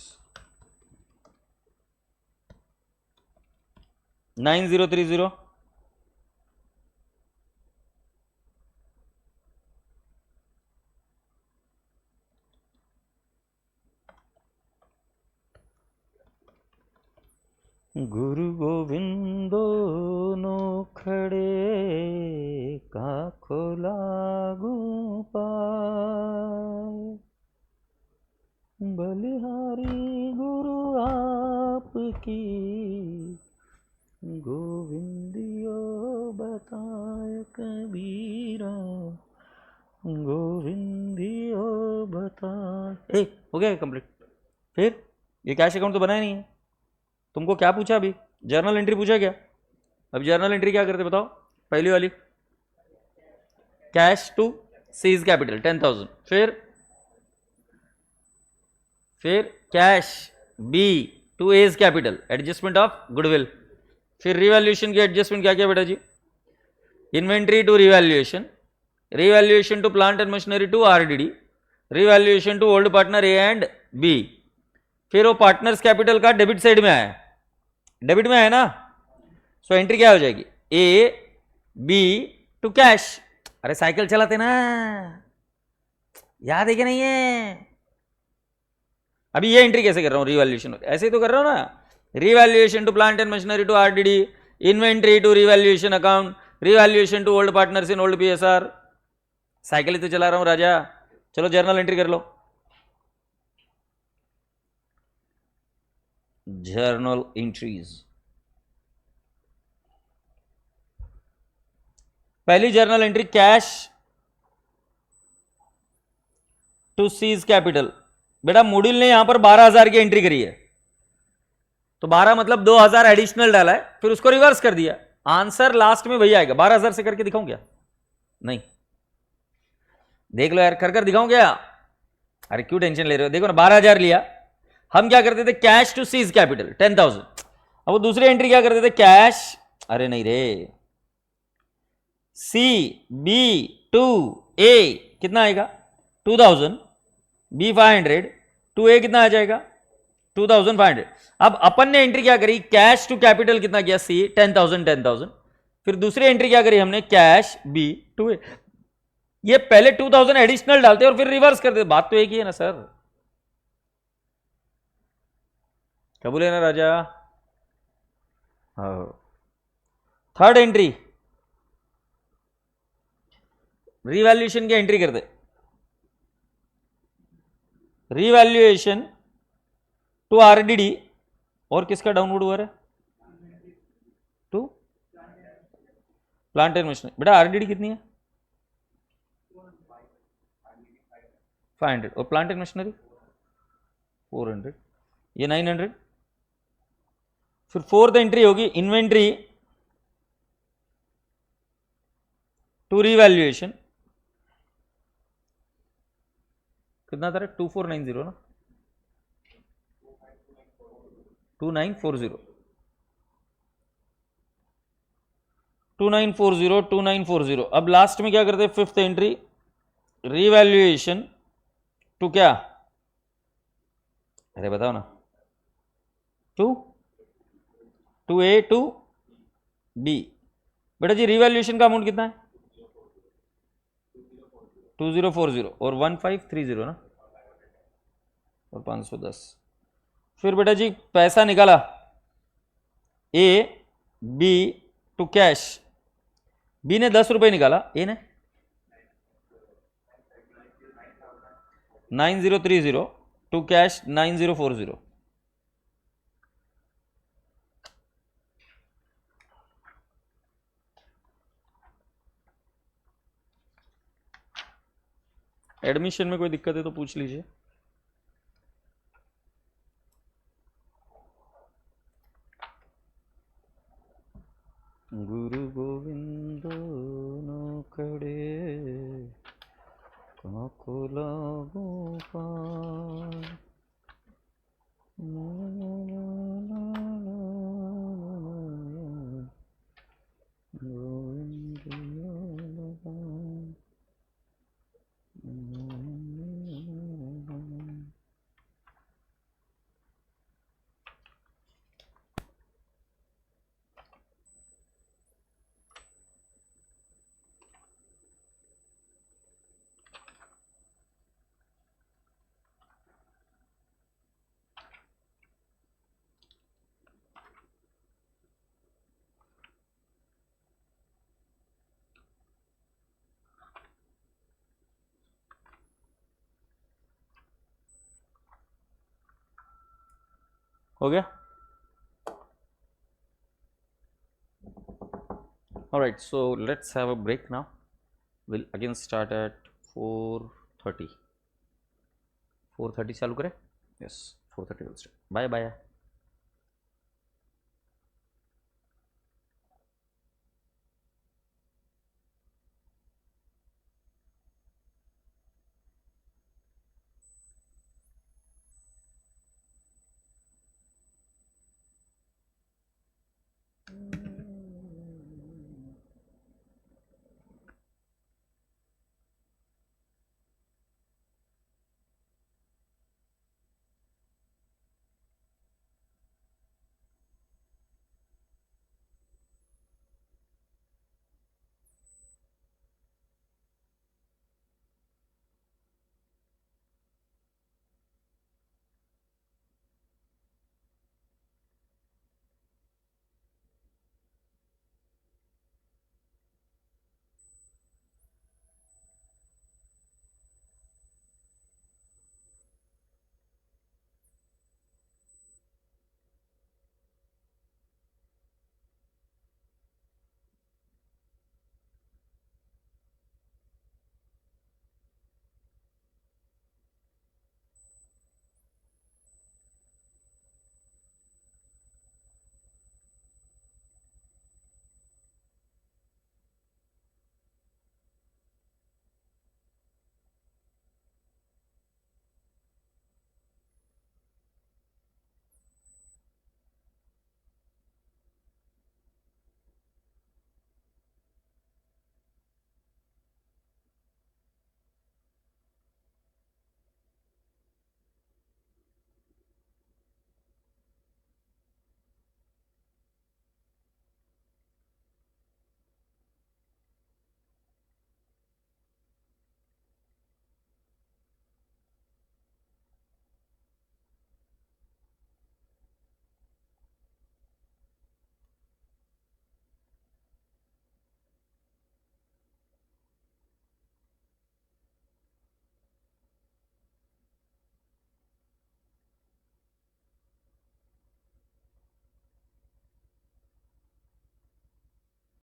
[SPEAKER 1] 9030 Guru Govinda no खड़े काखो लागू पाए, बलिहारी गुरु आपकी गोविंदियो बताए कबीरा गोविंदियो बताए। हो गया कंप्लीट। फिर ये कैश अकाउंट तो बनाया नहीं है। तुमको क्या पूछा अभी? जर्नल एंट्री पूछा क्या? अब जर्नल एंट्री क्या करते बताओ? पहली वाली cash to C is capital 10,000, फिर cash B to A is capital, adjustment of goodwill, फिर रिवैल्यूएशन की एडजस्टमेंट क्या क्या बेटा जी, inventory to revaluation, revaluation to plant and machinery to RDD, revaluation to old partner A and B, फिर वो partners capital का डेबिट साइड में आया, डेबिट में है ना, सो एंट्री क्या हो जाएगी, ए बी टू कैश। अरे साइकिल चलाते ना, याद है कि नहीं है? अभी ये एंट्री कैसे कर रहा हूं, रिवैल्यूएशन ऐसे ही तो कर रहा हूं ना, revaluation to plant and machinery to RDD, inventory to revaluation account, revaluation to old partners in old PSR, cycle ही तो चला रहा हूं राजा। चलो जर्नल एंट्री कर लो, जर्नल एंट्रीज। पहली journal entry cash to C's capital, बेटा मूडिल ने यहां पर 12,000 की एंट्री करी है, तो 12 मतलब 2,000 एडिशनल डाला है, फिर उसको रिवर्स कर दिया, आंसर लास्ट में वही आएगा। 12,000 से करके दिखाऊं क्या? नहीं, देख लो यार, कर दिखाऊं क्या? अरे क्यों टेंशन ले रहे हो, देखो ना 12,000 लिया, हम क्या करते थे, कैश टू सीज कैपिटल 10,000, अब वो दूसरी एंट्री क्या करते थे, कैश, अरे नहीं रे, सी बी टू ए कितना आएगा 2,000, बी 500, टू ए कितना आ जाएगा 2,500। अब अपन ने एंट्री क्या करी, कैश टू कैपिटल कितना किया, सी 10,000, फिर दूसरी एंट्री क्या करी हमने, कैश बी टू ए, ये पहले 2,000 एडिशनल डालते और फिर रिवर्स करते, बात तो एक ही है ना सर, कबूल है ना राजा? थर्ड एंट्री रिवैल्यूएशन की एंट्री कर दे, रिवैल्यूएशन टू आरडीडी, और किसका डाउनवर्ड हुआ है, टू प्लांट एंड मशीनरी, बेटा आरडीडी कितनी है 500, और प्लांट एंड मशीनरी 400, ये 900, फिर फोर्थ एंट्री होगी इन्वेंट्री टू रिवैल्यूएशन, कितना था 2490 ना, 2940, 2940, अब लास्ट में क्या करते हैं, फिफ्थ एंट्री रिवैल्यूएशन टू क्या, अरे बताओ ना, टू ए टू बी, बेटा जी रिवैल्यूएशन का अमाउंट कितना है 2040 और 1530 ना, और 510, फिर बेटा जी पैसा निकाला, A B to cash, B ने 10 रुपए निकाला, ए ने 9030 टू कैश 9040, एडमिशन में कोई दिक्कत है तो पूछ लीजिए। गुरु गोविंद न खड़े काकुला गोपाल, हो गया? All right, so let's have a break now. We'll again start at 4:30. 4:30 चालू करें? Yes, 4:30 will start. Bye bye.